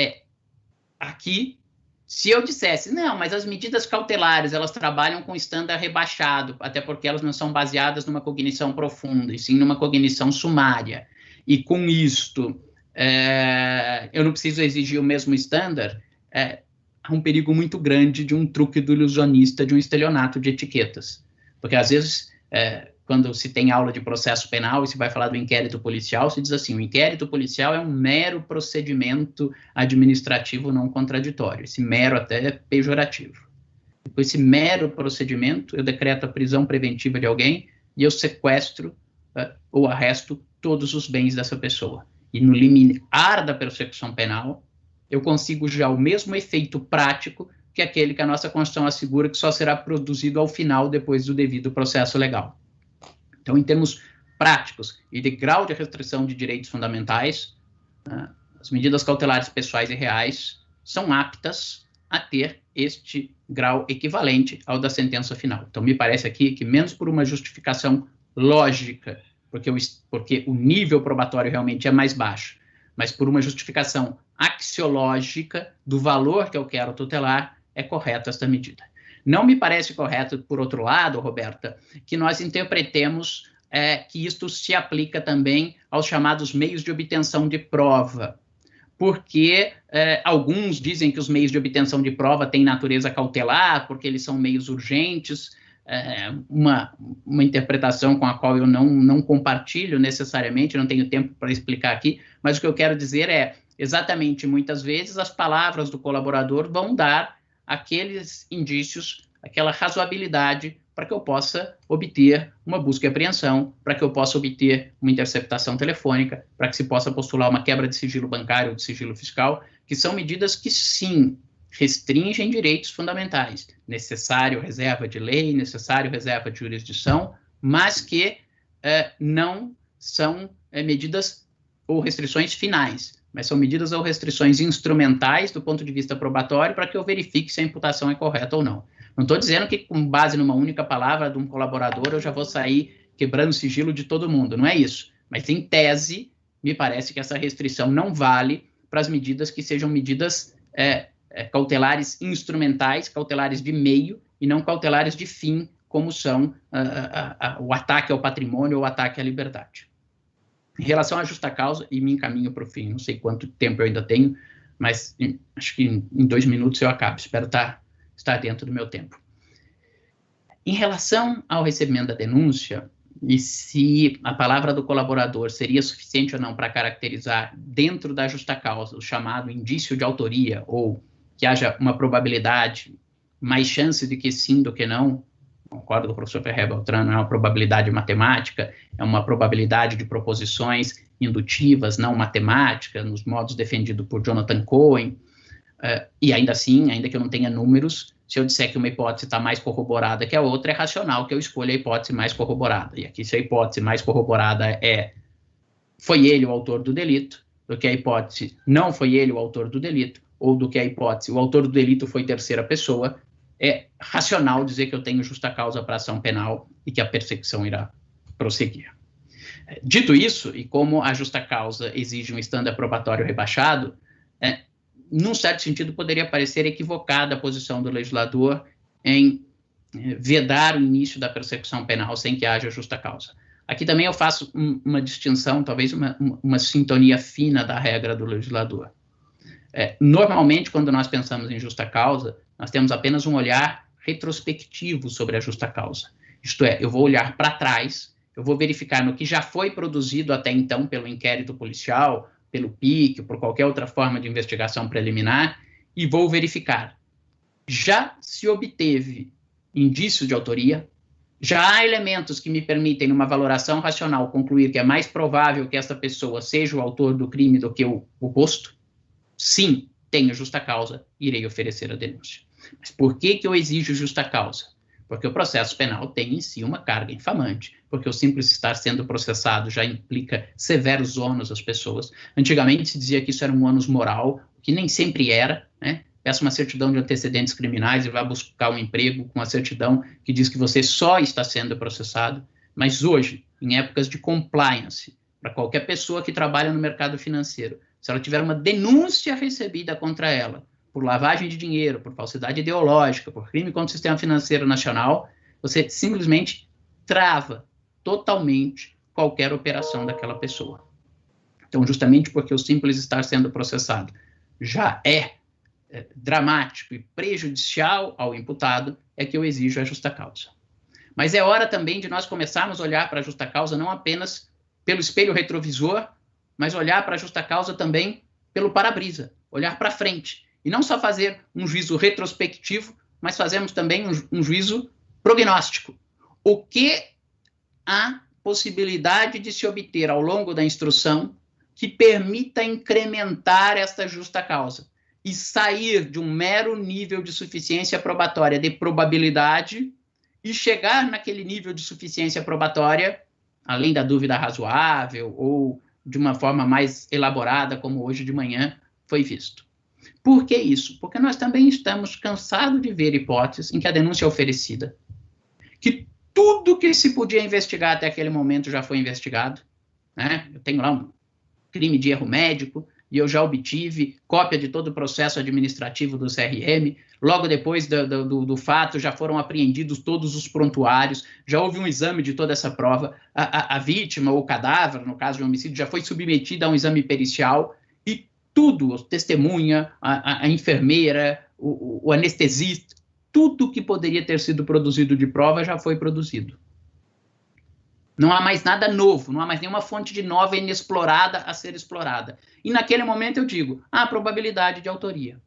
aqui, se eu dissesse, não, mas as medidas cautelares, elas trabalham com estándar rebaixado, até porque elas não são baseadas numa cognição profunda, e sim numa cognição sumária, e com isto, eu não preciso exigir o mesmo estándar, há um perigo muito grande de um truque do ilusionista, de um estelionato de etiquetas. Porque, às vezes, quando se tem aula de processo penal e se vai falar do inquérito policial, se diz assim, o inquérito policial é um mero procedimento administrativo não contraditório. Esse mero até é pejorativo. Com esse mero procedimento, eu decreto a prisão preventiva de alguém e eu sequestro ou arresto todos os bens dessa pessoa. E no limiar da persecução penal, eu consigo já o mesmo efeito prático que aquele que a nossa Constituição assegura que só será produzido ao final, depois do devido processo legal. Então, em termos práticos e de grau de restrição de direitos fundamentais, as medidas cautelares pessoais e reais são aptas a ter este grau equivalente ao da sentença final. Então, me parece aqui que, menos por uma justificação lógica, porque o nível probatório realmente é mais baixo, mas por uma justificação axiológica do valor que eu quero tutelar, é correta esta medida. Não me parece correto, por outro lado, Roberta, que nós interpretemos que isto se aplica também aos chamados meios de obtenção de prova, porque alguns dizem que os meios de obtenção de prova têm natureza cautelar, porque eles são meios urgentes, uma interpretação com a qual eu não compartilho necessariamente, não tenho tempo para explicar aqui, mas o que eu quero dizer é, exatamente, muitas vezes, as palavras do colaborador vão dar aqueles indícios, aquela razoabilidade para que eu possa obter uma busca e apreensão, para que eu possa obter uma interceptação telefônica, para que se possa postular uma quebra de sigilo bancário ou de sigilo fiscal, que são medidas que, sim, restringem direitos fundamentais, necessário reserva de lei, necessário reserva de jurisdição, mas que não são medidas ou restrições finais, mas são medidas ou restrições instrumentais do ponto de vista probatório para que eu verifique se a imputação é correta ou não. Não estou dizendo que, com base numa única palavra de um colaborador, eu já vou sair quebrando o sigilo de todo mundo, não é isso. Mas, em tese, me parece que essa restrição não vale para as medidas que sejam medidas cautelares instrumentais, cautelares de meio, e não cautelares de fim, como são o ataque ao patrimônio ou o ataque à liberdade. Em relação à justa causa, e me encaminho para o fim, não sei quanto tempo eu ainda tenho, mas acho que em 2 minutos eu acabo, espero estar dentro do meu tempo. Em relação ao recebimento da denúncia, e se a palavra do colaborador seria suficiente ou não para caracterizar dentro da justa causa o chamado indício de autoria, ou que haja uma probabilidade, mais chance de que sim do que não, concordo com o professor Ferrer Beltrano, é uma probabilidade matemática, é uma probabilidade de proposições indutivas, não matemática, nos modos defendidos por Jonathan Cohen. e ainda assim, ainda que eu não tenha números, se eu disser que uma hipótese está mais corroborada que a outra, é racional que eu escolha a hipótese mais corroborada. E aqui, se a hipótese mais corroborada foi ele o autor do delito, do que a hipótese não foi ele o autor do delito, ou do que a hipótese o autor do delito foi terceira pessoa, é racional dizer que eu tenho justa causa para ação penal e que a persecução irá prosseguir. Dito isso, e como a justa causa exige um estándar probatório rebaixado, num certo sentido poderia parecer equivocada a posição do legislador em vedar o início da persecução penal sem que haja justa causa. Aqui também eu faço uma distinção, talvez uma sintonia fina da regra do legislador. Normalmente, quando nós pensamos em justa causa, nós temos apenas um olhar retrospectivo sobre a justa causa. Isto é, eu vou olhar para trás, eu vou verificar no que já foi produzido até então pelo inquérito policial, pelo PIC, por qualquer outra forma de investigação preliminar, e vou verificar. Já se obteve indício de autoria, já há elementos que me permitem, numa valoração racional, concluir que é mais provável que essa pessoa seja o autor do crime do que o oposto? Sim, tenho justa causa, irei oferecer a denúncia. Mas por que eu exijo justa causa? Porque o processo penal tem em si uma carga infamante, porque o simples estar sendo processado já implica severos ônus às pessoas. Antigamente se dizia que isso era um ônus moral, que nem sempre era, né? Peça uma certidão de antecedentes criminais e vá buscar um emprego com a certidão que diz que você só está sendo processado. Mas hoje, em épocas de compliance, para qualquer pessoa que trabalha no mercado financeiro, se ela tiver uma denúncia recebida contra ela por lavagem de dinheiro, por falsidade ideológica, por crime contra o sistema financeiro nacional, você simplesmente trava totalmente qualquer operação daquela pessoa. Então, justamente porque o simples estar sendo processado já é dramático e prejudicial ao imputado, é que eu exijo a justa causa. Mas é hora também de nós começarmos a olhar para a justa causa não apenas pelo espelho retrovisor, mas olhar para a justa causa também pelo para-brisa, olhar para frente. E não só fazer um juízo retrospectivo, mas fazermos também um juízo prognóstico. O que há possibilidade de se obter ao longo da instrução que permita incrementar esta justa causa e sair de um mero nível de suficiência probatória de probabilidade e chegar naquele nível de suficiência probatória, além da dúvida razoável ou de uma forma mais elaborada, como hoje de manhã foi visto. Por que isso? Porque nós também estamos cansados de ver hipóteses em que a denúncia é oferecida, que tudo que se podia investigar até aquele momento já foi investigado, né? Eu tenho lá um crime de erro médico e eu já obtive cópia de todo o processo administrativo do CRM, logo depois do fato já foram apreendidos todos os prontuários, já houve um exame de toda essa prova, a vítima ou o cadáver, no caso de homicídio, já foi submetida a um exame pericial e tudo, a testemunha, a enfermeira, o anestesista, tudo que poderia ter sido produzido de prova já foi produzido. Não há mais nada novo, não há mais nenhuma fonte de nova inexplorada a ser explorada. E naquele momento eu digo, há probabilidade de autoria.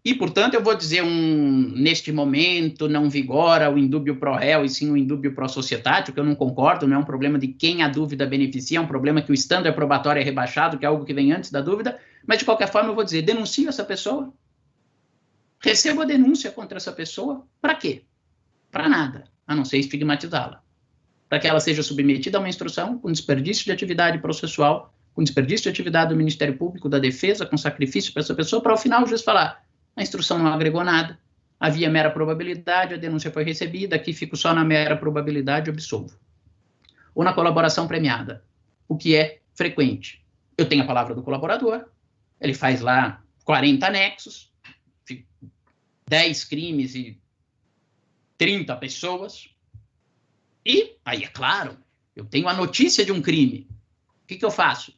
E, portanto, eu vou dizer neste momento não vigora o indúbio pro réu e sim o indúbio pro societate, que eu não concordo, não é um problema de quem a dúvida beneficia, é um problema que o estándar probatório é rebaixado, que é algo que vem antes da dúvida, mas de qualquer forma eu vou dizer, denuncio essa pessoa, recebo a denúncia contra essa pessoa, para quê? Para nada, a não ser estigmatizá-la. Para que ela seja submetida a uma instrução com desperdício de atividade processual, com desperdício de atividade do Ministério Público, da Defesa, com sacrifício para essa pessoa, para ao final o juiz falar, a instrução não agregou nada, havia mera probabilidade, a denúncia foi recebida, aqui fico só na mera probabilidade e absolvo. Ou na colaboração premiada, o que é frequente. Eu tenho a palavra do colaborador, ele faz lá 40 anexos, 10 crimes e 30 pessoas, e aí, é claro, eu tenho a notícia de um crime. O que eu faço?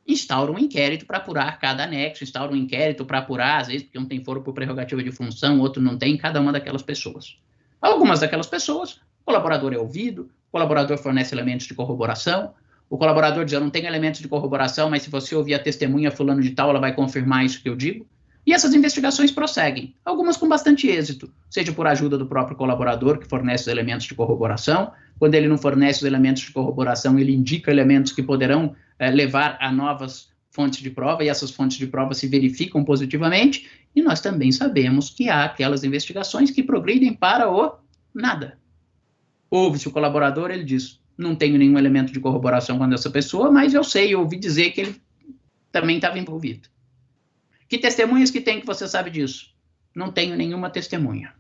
Instauro um inquérito para apurar cada anexo, instauro um inquérito para apurar, às vezes, porque um tem foro por prerrogativa de função, outro não tem, cada uma daquelas pessoas. Algumas daquelas pessoas, o colaborador é ouvido, o colaborador fornece elementos de corroboração, o colaborador diz, eu não tenho elementos de corroboração, mas se você ouvir a testemunha fulano de tal, ela vai confirmar isso que eu digo. E essas investigações prosseguem, algumas com bastante êxito, seja por ajuda do próprio colaborador, que fornece os elementos de corroboração. Quando ele não fornece os elementos de corroboração, ele indica elementos que poderão levar a novas fontes de prova, e essas fontes de prova se verificam positivamente, e nós também sabemos que há aquelas investigações que progridem para o nada. Ouve-se o colaborador, ele diz, não tenho nenhum elemento de corroboração com essa pessoa, mas eu sei, eu ouvi dizer que ele também estava envolvido. Que testemunhas que tem que você sabe disso? Não tenho nenhuma testemunha.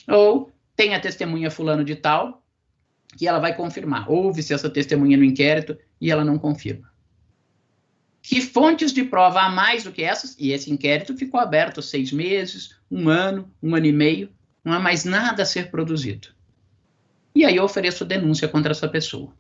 Ou tem a testemunha fulano de tal, que ela vai confirmar. Ouve-se essa testemunha no inquérito e ela não confirma. Que fontes de prova há mais do que essas? E esse inquérito ficou aberto 6 meses, 1 ano e meio, não há mais nada a ser produzido. E aí eu ofereço denúncia contra essa pessoa.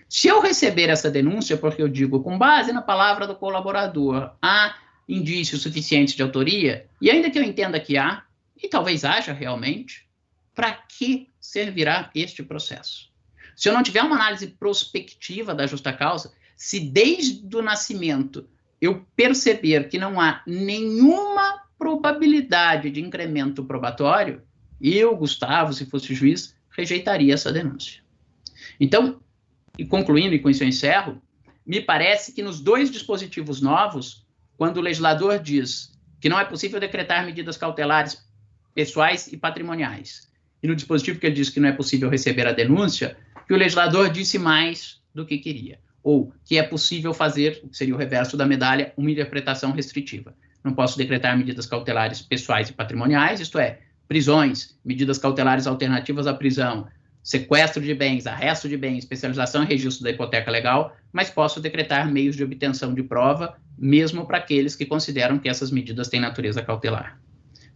Se eu receber essa denúncia, porque eu digo, com base na palavra do colaborador, há indícios suficientes de autoria, e ainda que eu entenda que há, e talvez haja realmente, para que servirá este processo? Se eu não tiver uma análise prospectiva da justa causa, se desde o nascimento eu perceber que não há nenhuma probabilidade de incremento probatório, eu, Gustavo, se fosse juiz, rejeitaria essa denúncia. Então, e concluindo, e com isso eu encerro, me parece que nos 2 dispositivos novos, quando o legislador diz que não é possível decretar medidas cautelares pessoais e patrimoniais, e no dispositivo que ele diz que não é possível receber a denúncia, que o legislador disse mais do que queria, ou que é possível fazer, o que seria o reverso da medalha, uma interpretação restritiva. Não posso decretar medidas cautelares pessoais e patrimoniais, isto é, prisões, medidas cautelares alternativas à prisão, sequestro de bens, arresto de bens, especialização e registro da hipoteca legal, mas posso decretar meios de obtenção de prova, mesmo para aqueles que consideram que essas medidas têm natureza cautelar.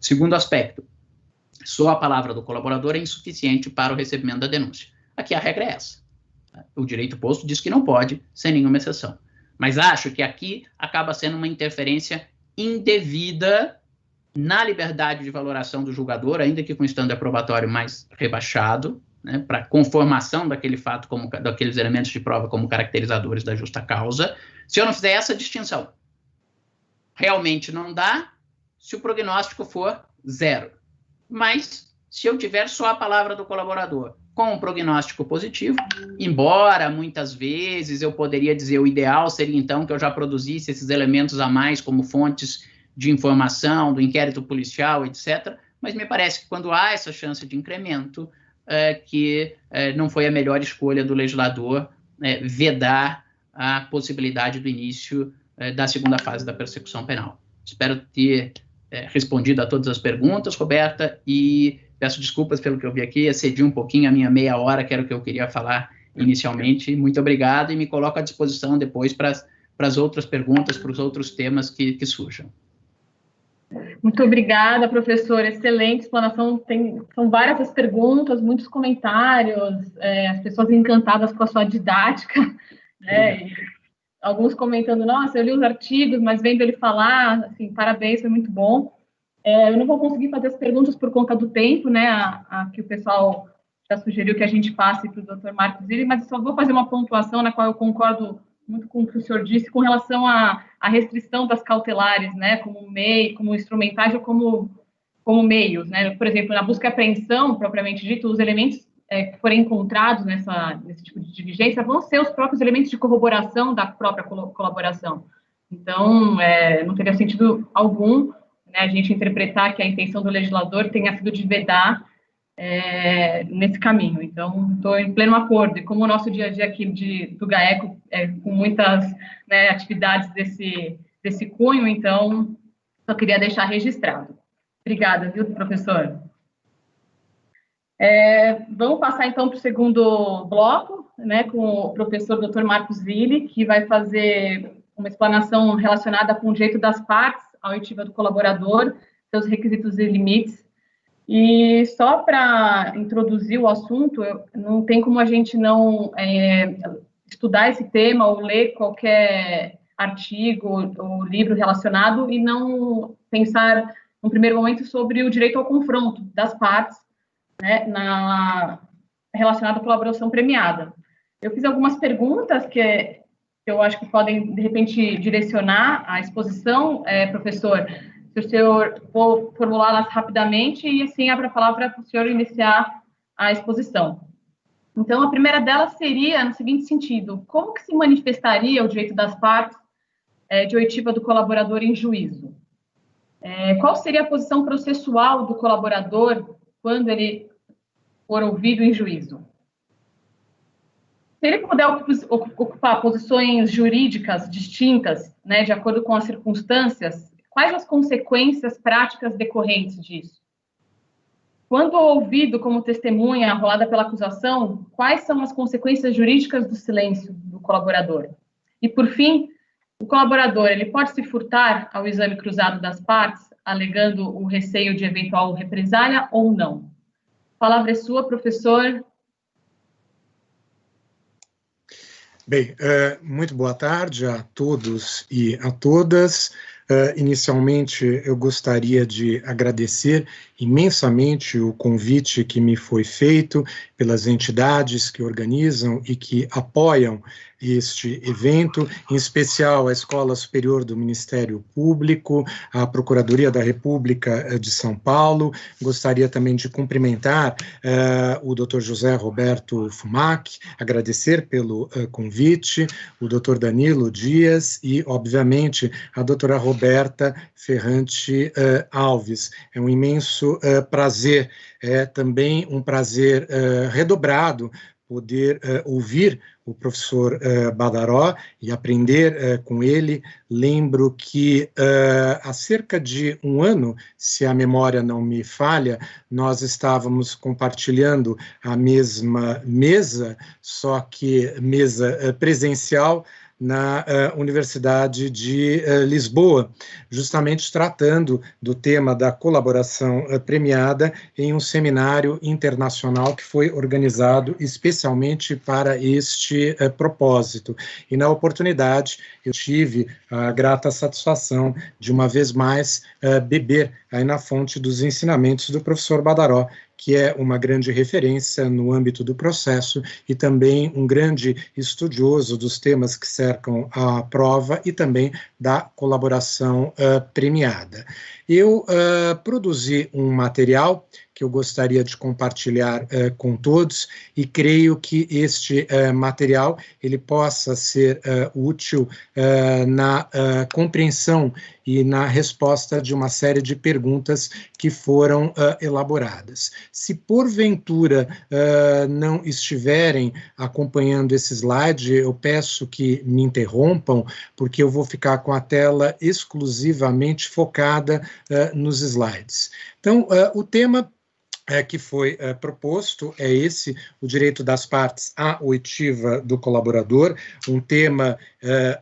Segundo aspecto, só a palavra do colaborador é insuficiente para o recebimento da denúncia. Aqui a regra é essa. O direito posto diz que não pode, sem nenhuma exceção. Mas acho que aqui acaba sendo uma interferência indevida na liberdade de valoração do julgador, ainda que com estándar probatório mais rebaixado, né, para conformação daquele fato, daqueles elementos de prova como caracterizadores da justa causa. Se eu não fizer essa distinção, realmente não dá se o prognóstico for 0. Mas, se eu tiver só a palavra do colaborador com um prognóstico positivo, embora muitas vezes eu poderia dizer o ideal seria então que eu já produzisse esses elementos a mais como fontes de informação, do inquérito policial, etc., mas me parece que quando há essa chance de incremento, não foi a melhor escolha do legislador vedar a possibilidade do início da segunda fase da persecução penal. Espero ter respondido a todas as perguntas, Roberta, e peço desculpas pelo que eu vi aqui, excedi um pouquinho a minha meia hora, que era o que eu queria falar inicialmente. Muito obrigado e me coloco à disposição depois para as outras perguntas, para os outros temas que surjam. Muito obrigada, professor. Excelente explanação. São várias as perguntas, muitos comentários, as pessoas encantadas com a sua didática, né? Alguns comentando, nossa, eu li os artigos, mas vendo ele falar, assim, parabéns, foi muito bom. Eu não vou conseguir fazer as perguntas por conta do tempo, né, que o pessoal já sugeriu que a gente passe para o Dr. Marcos Zilli, mas só vou fazer uma pontuação na qual eu concordo muito com o que o senhor disse com relação à restrição das cautelares, né, como meio, como instrumentais ou como meios, né. Por exemplo, na busca e apreensão, propriamente dito, os elementos que forem encontrados nesse tipo de diligência vão ser os próprios elementos de corroboração da própria colaboração. Então, não teria sentido algum, né, a gente interpretar que a intenção do legislador tenha sido de vedar nesse caminho. Então, estou em pleno acordo. E como o nosso dia a dia aqui do GAECO com muitas, né, atividades desse cunho, então, só queria deixar registrado. Obrigada, viu, professor? Vamos passar, então, para o segundo bloco, né, com o professor Dr. Marcos Zilli, que vai fazer uma explanação relacionada com o direito das partes à oitiva do colaborador, seus requisitos e limites. E só para introduzir o assunto, não tem como a gente não estudar esse tema ou ler qualquer artigo ou livro relacionado e não pensar, no primeiro momento, sobre o direito ao confronto das partes, né, relacionado à colaboração premiada. Eu fiz algumas perguntas que eu acho que podem, de repente, direcionar a exposição, professor, se o senhor for formulá-las rapidamente e, assim, abra a palavra para o senhor iniciar a exposição. Então, a primeira delas seria no seguinte sentido: como que se manifestaria o direito das partes de oitiva do colaborador em juízo. Qual seria a posição processual do colaborador quando ele for ouvido em juízo? Se ele puder ocupar posições jurídicas distintas, né, de acordo com as circunstâncias, quais as consequências práticas decorrentes disso? Quando ouvido como testemunha arrolada pela acusação, quais são as consequências jurídicas do silêncio do colaborador? E, por fim, o colaborador ele pode se furtar ao exame cruzado das partes, alegando o receio de eventual represália ou não? A palavra é sua, professor. Bem, muito boa tarde a todos e a todas. Inicialmente, eu gostaria de agradecer imensamente o convite que me foi feito pelas entidades que organizam e que apoiam este evento, em especial a Escola Superior do Ministério Público, a Procuradoria da República de São Paulo. Gostaria também de cumprimentar o Dr. José Roberto Fumac, agradecer pelo convite, o Dr. Danilo Dias e, obviamente, a doutora Roberta Ferrante Alves. É um imenso prazer, é também um prazer redobrado poder ouvir o professor Badaró e aprender com ele. Lembro que há cerca de um ano, se a memória não me falha, nós estávamos compartilhando a mesma mesa, só que mesa presencial, na Universidade de Lisboa, justamente tratando do tema da colaboração premiada em um seminário internacional que foi organizado especialmente para este propósito. E na oportunidade eu tive a grata satisfação de uma vez mais beber aí na fonte dos ensinamentos do professor Badaró, que é uma grande referência no âmbito do processo e também um grande estudioso dos temas que cercam a prova e também da colaboração premiada. Eu produzi um material que eu gostaria de compartilhar com todos e creio que este material ele possa ser útil na compreensão e na resposta de uma série de perguntas que foram elaboradas. Se porventura não estiverem acompanhando esse slide, eu peço que me interrompam, porque eu vou ficar com a tela exclusivamente focada nos slides. Então, o tema que foi proposto é esse, o direito das partes à oitiva do colaborador, um tema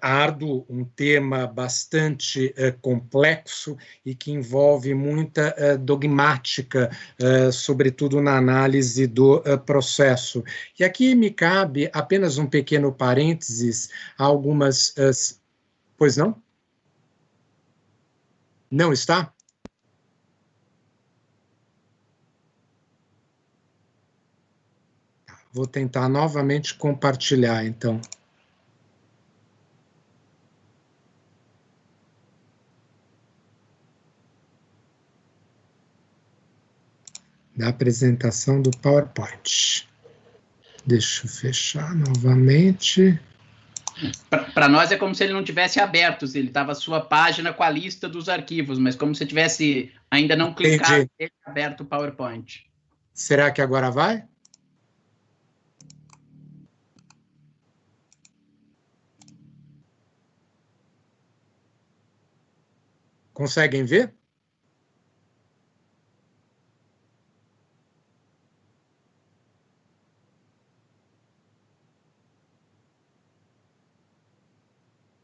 árduo, um tema bastante complexo e que envolve muita dogmática, sobretudo na análise do processo. E aqui me cabe apenas um pequeno parênteses, algumas... Pois não? Não está? Vou tentar novamente compartilhar, então. Da apresentação do PowerPoint. Deixa eu fechar novamente. Para nós é como se ele não tivesse aberto, ele estava a sua página com a lista dos arquivos, mas como se tivesse ainda não clicado e aberto o PowerPoint. Será que agora vai? Conseguem ver?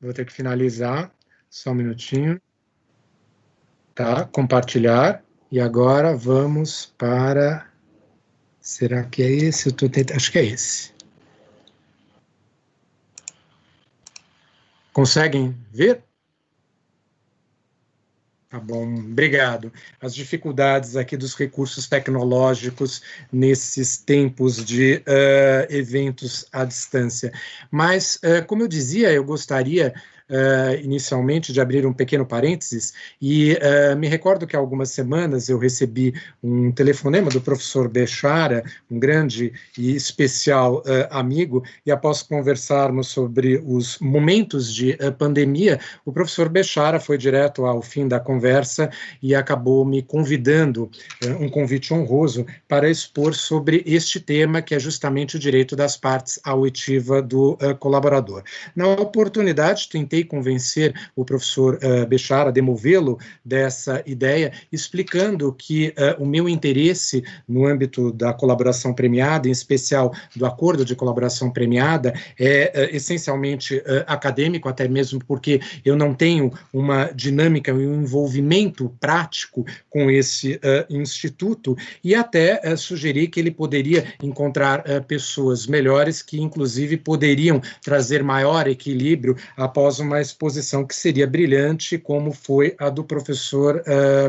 Vou ter que finalizar, só um minutinho. Tá, compartilhar. E agora vamos para... Será que é esse? Eu tô tentando... Acho que é esse. Conseguem ver? Tá bom, obrigado. As dificuldades aqui dos recursos tecnológicos nesses tempos de eventos à distância. Mas, como eu dizia, eu gostaria inicialmente de abrir um pequeno parênteses, e me recordo que há algumas semanas eu recebi um telefonema do professor Bechara, um grande e especial amigo, e após conversarmos sobre os momentos de pandemia, o professor Bechara foi direto ao fim da conversa e acabou me convidando, um convite honroso, para expor sobre este tema, que é justamente o direito das partes à oitiva do colaborador. Na oportunidade, tentei convencer o professor Bechara, demovê-lo dessa ideia, explicando que o meu interesse no âmbito da colaboração premiada, em especial do acordo de colaboração premiada, é essencialmente acadêmico, até mesmo porque eu não tenho uma dinâmica e um envolvimento prático com esse instituto, e até sugeri que ele poderia encontrar pessoas melhores que, inclusive, poderiam trazer maior equilíbrio após uma exposição que seria brilhante, como foi a do professor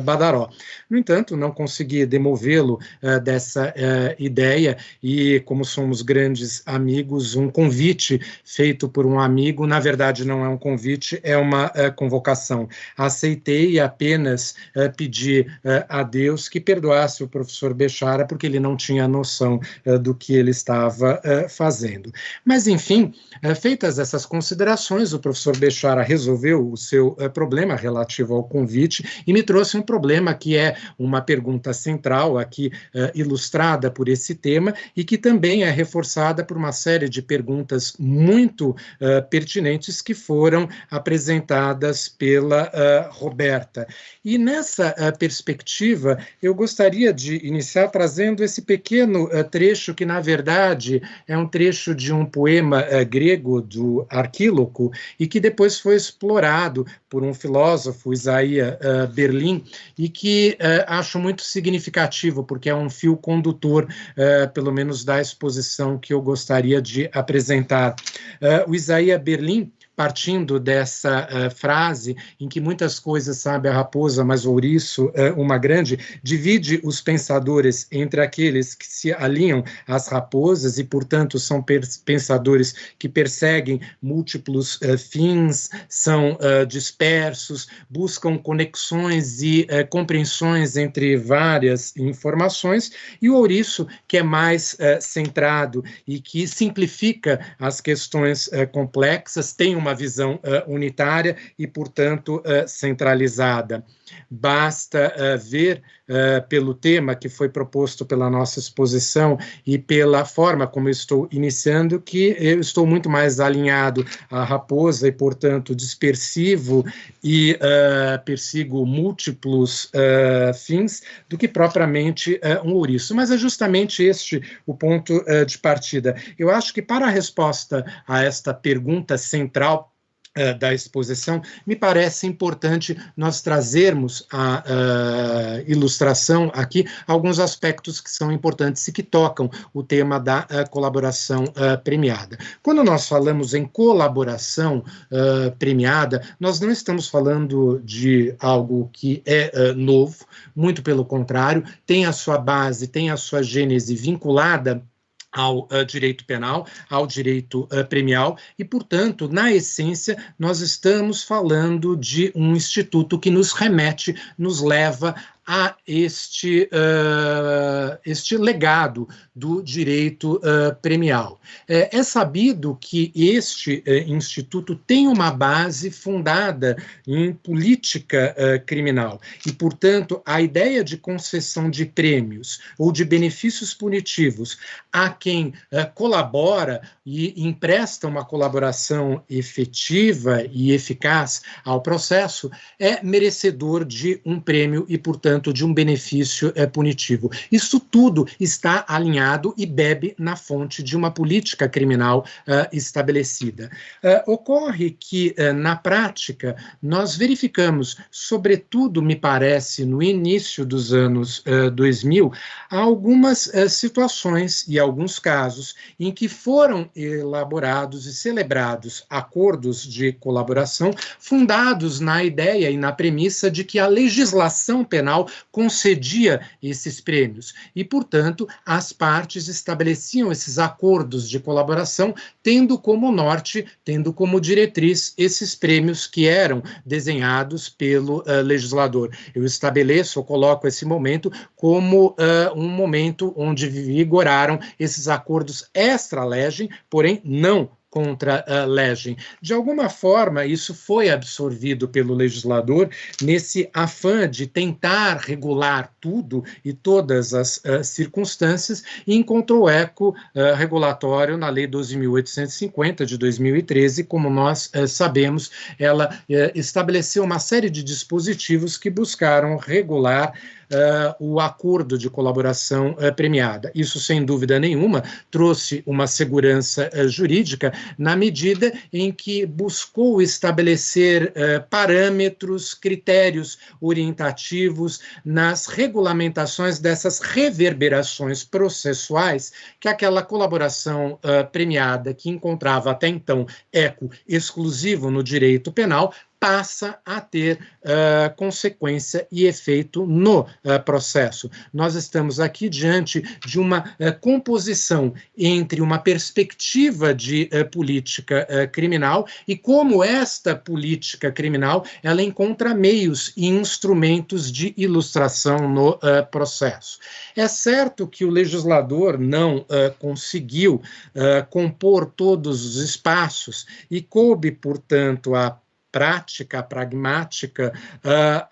Badaró. No entanto, não consegui demovê-lo dessa ideia, e como somos grandes amigos, um convite feito por um amigo, na verdade não é um convite, é uma convocação. Aceitei e apenas pedi a Deus que perdoasse o professor Bechara, porque ele não tinha noção do que ele estava fazendo. Mas, enfim, feitas essas considerações, o professor Bechara resolveu o seu problema relativo ao convite e me trouxe um problema que é uma pergunta central aqui, ilustrada por esse tema, e que também é reforçada por uma série de perguntas muito pertinentes que foram apresentadas pela Roberta. E nessa perspectiva, eu gostaria de iniciar trazendo esse pequeno trecho que, na verdade, é um trecho de um poema grego do Arquíloco e que depois foi explorado por um filósofo, Isaiah Berlin, e que acho muito significativo, porque é um fio condutor, pelo menos da exposição que eu gostaria de apresentar. O Isaiah Berlin, partindo dessa frase, em que muitas coisas sabe a raposa, mas ouriço uma grande, divide os pensadores entre aqueles que se alinham às raposas e, portanto, são pensadores que perseguem múltiplos fins, são dispersos, buscam conexões e compreensões entre várias informações, e o ouriço, que é mais centrado e que simplifica as questões complexas, tem uma visão unitária e, portanto, centralizada. Basta ver pelo tema que foi proposto pela nossa exposição e pela forma como eu estou iniciando, que eu estou muito mais alinhado à raposa e, portanto, dispersivo e persigo múltiplos fins do que propriamente um ouriço. Mas é justamente este o ponto de partida. Eu acho que, para a resposta a esta pergunta central da exposição, me parece importante nós trazermos a ilustração aqui, alguns aspectos que são importantes e que tocam o tema da colaboração premiada. Quando nós falamos em colaboração premiada, nós não estamos falando de algo que é novo, muito pelo contrário, tem a sua base, tem a sua gênese vinculada ao direito penal, ao direito premial, e, portanto, na essência, nós estamos falando de um instituto que nos remete, nos leva a este legado do direito premial. É sabido que este instituto tem uma base fundada em política criminal e, portanto, a ideia de concessão de prêmios ou de benefícios punitivos a quem colabora e empresta uma colaboração efetiva e eficaz ao processo é merecedor de um prêmio e, portanto, de um benefício punitivo. Isso tudo está alinhado e bebe na fonte de uma política criminal estabelecida. Ocorre que, na prática, nós verificamos, sobretudo, me parece, no início dos anos 2000, algumas situações e alguns casos em que foram elaborados e celebrados acordos de colaboração fundados na ideia e na premissa de que a legislação penal Tribunal concedia esses prêmios e, portanto, as partes estabeleciam esses acordos de colaboração, tendo como norte, tendo como diretriz esses prêmios que eram desenhados pelo legislador. Eu estabeleço, eu coloco esse momento como um momento onde vigoraram esses acordos extra-legem, porém não contra a legem. De alguma forma, isso foi absorvido pelo legislador nesse afã de tentar regular tudo e todas as circunstâncias, e encontrou eco regulatório na Lei 12.850 de 2013. Como nós sabemos, ela estabeleceu uma série de dispositivos que buscaram regular o acordo de colaboração premiada. Isso, sem dúvida nenhuma, trouxe uma segurança jurídica na medida em que buscou estabelecer parâmetros, critérios orientativos nas regulamentações dessas reverberações processuais que aquela colaboração premiada, que encontrava até então eco exclusivo no direito penal, passa a ter consequência e efeito no processo. Nós estamos aqui diante de uma composição entre uma perspectiva de política criminal e como esta política criminal ela encontra meios e instrumentos de ilustração no processo. É certo que o legislador não conseguiu compor todos os espaços e coube, portanto, a prática, pragmática,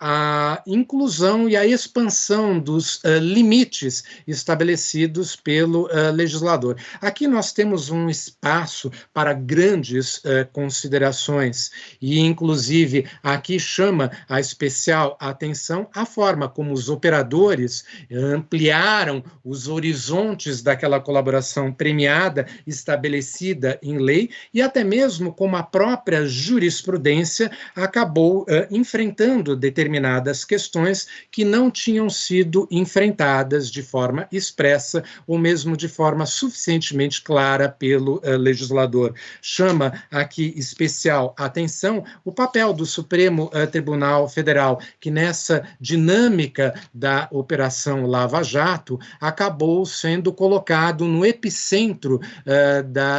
a inclusão e a expansão dos limites estabelecidos pelo legislador. Aqui nós temos um espaço para grandes considerações e, inclusive, aqui chama a especial atenção a forma como os operadores ampliaram os horizontes daquela colaboração premiada estabelecida em lei e até mesmo como a própria jurisprudência acabou enfrentando determinadas questões que não tinham sido enfrentadas de forma expressa ou mesmo de forma suficientemente clara pelo legislador. Chama aqui especial atenção o papel do Supremo Tribunal Federal, que nessa dinâmica da Operação Lava Jato acabou sendo colocado no epicentro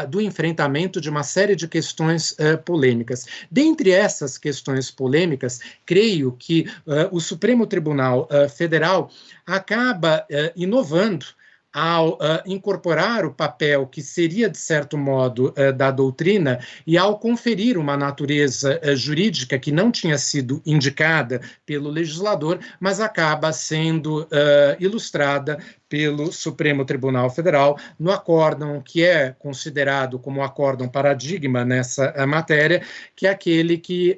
do enfrentamento de uma série de questões polêmicas. Dentre essas questões polêmicas, creio que o Supremo Tribunal Federal acaba inovando ao incorporar o papel que seria, de certo modo, da doutrina e ao conferir uma natureza jurídica que não tinha sido indicada pelo legislador, mas acaba sendo ilustrada pelo Supremo Tribunal Federal no acórdão que é considerado como o acórdão paradigma nessa matéria, que é aquele que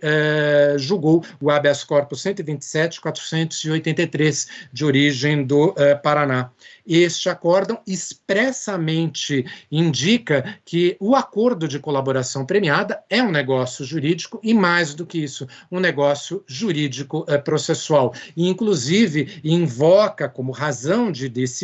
julgou o habeas corpus 127.483 de origem do Paraná. Este acórdão expressamente indica que o acordo de colaboração premiada é um negócio jurídico e, mais do que isso, um negócio jurídico processual. E, inclusive, invoca como razão de decidir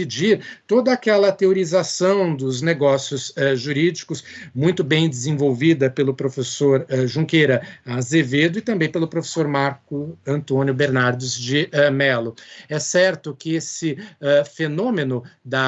toda aquela teorização dos negócios jurídicos, muito bem desenvolvida pelo professor Junqueira Azevedo e também pelo professor Marco Antônio Bernardes de Mello. É certo que esse fenômeno da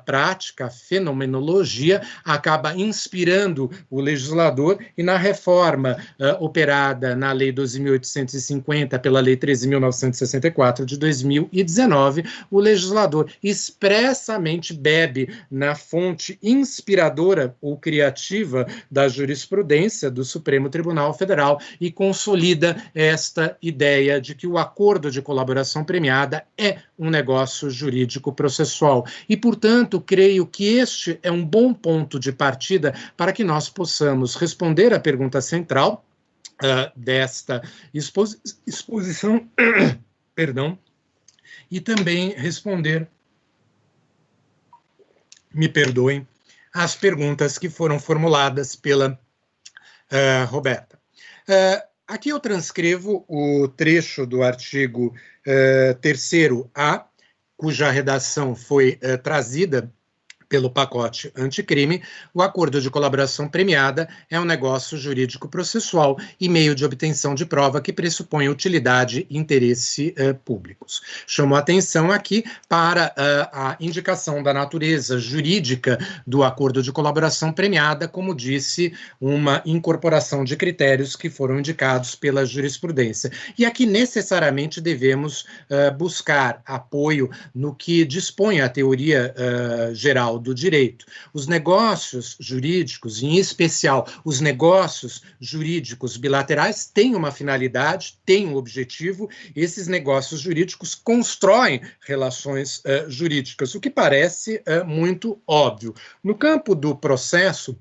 prática, a fenomenologia, acaba inspirando o legislador e na reforma operada na Lei 12.850 pela Lei 13.964 de 2019, o legislador expressamente bebe na fonte inspiradora ou criativa da jurisprudência do Supremo Tribunal Federal e consolida esta ideia de que o acordo de colaboração premiada é um negócio jurídico processual. E, portanto, creio que este é um bom ponto de partida para que nós possamos responder à pergunta central desta exposição, perdão, e também responder, me perdoem, as perguntas que foram formuladas pela Roberta. Aqui eu transcrevo o trecho do artigo 3º-A, cuja redação foi trazida pelo pacote anticrime, o acordo de colaboração premiada é um negócio jurídico processual e meio de obtenção de prova que pressupõe utilidade e interesse públicos. Chamo a atenção aqui para a indicação da natureza jurídica do acordo de colaboração premiada, como disse, uma incorporação de critérios que foram indicados pela jurisprudência. E aqui necessariamente devemos buscar apoio no que dispõe a teoria geral do direito. Os negócios jurídicos, em especial os negócios jurídicos bilaterais, têm uma finalidade, têm um objetivo. Esses negócios jurídicos constroem relações jurídicas, o que parece muito óbvio. No campo do processo,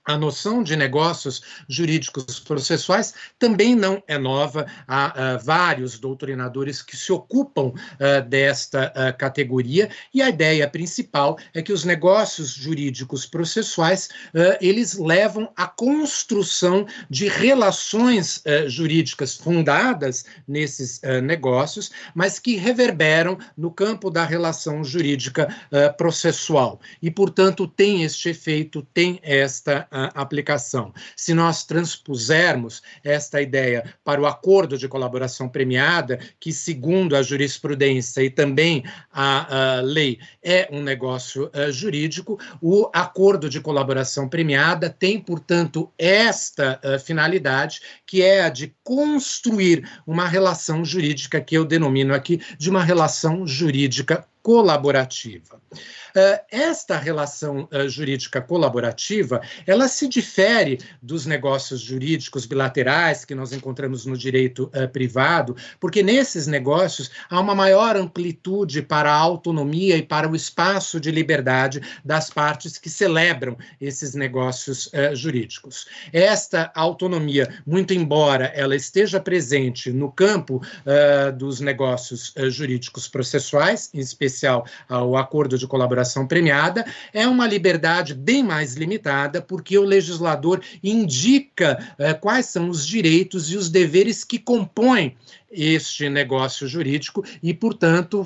a noção de negócios jurídicos processuais também não é nova. Há vários doutrinadores que se ocupam desta categoria, e a ideia principal é que os negócios jurídicos processuais eles levam à construção de relações jurídicas fundadas nesses negócios, mas que reverberam no campo da relação jurídica processual. E, portanto, tem este efeito, tem esta aplicação. Se nós transpusermos esta ideia para o acordo de colaboração premiada, que segundo a jurisprudência e também a lei é um negócio jurídico, o acordo de colaboração premiada tem, portanto, esta finalidade, que é a de construir uma relação jurídica que eu denomino aqui de uma relação jurídica colaborativa. Esta relação jurídica colaborativa, ela se difere dos negócios jurídicos bilaterais que nós encontramos no direito privado, porque nesses negócios há uma maior amplitude para a autonomia e para o espaço de liberdade das partes que celebram esses negócios jurídicos. Esta autonomia, muito embora ela esteja presente no campo dos negócios jurídicos processuais, em especial ao acordo de colaboração premiada, é uma liberdade bem mais limitada, porque o legislador indica quais são os direitos e os deveres que compõem este negócio jurídico e, portanto,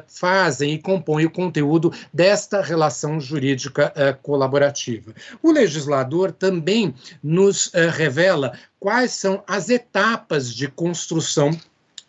fazem e compõem o conteúdo desta relação jurídica colaborativa. O legislador também nos revela quais são as etapas de construção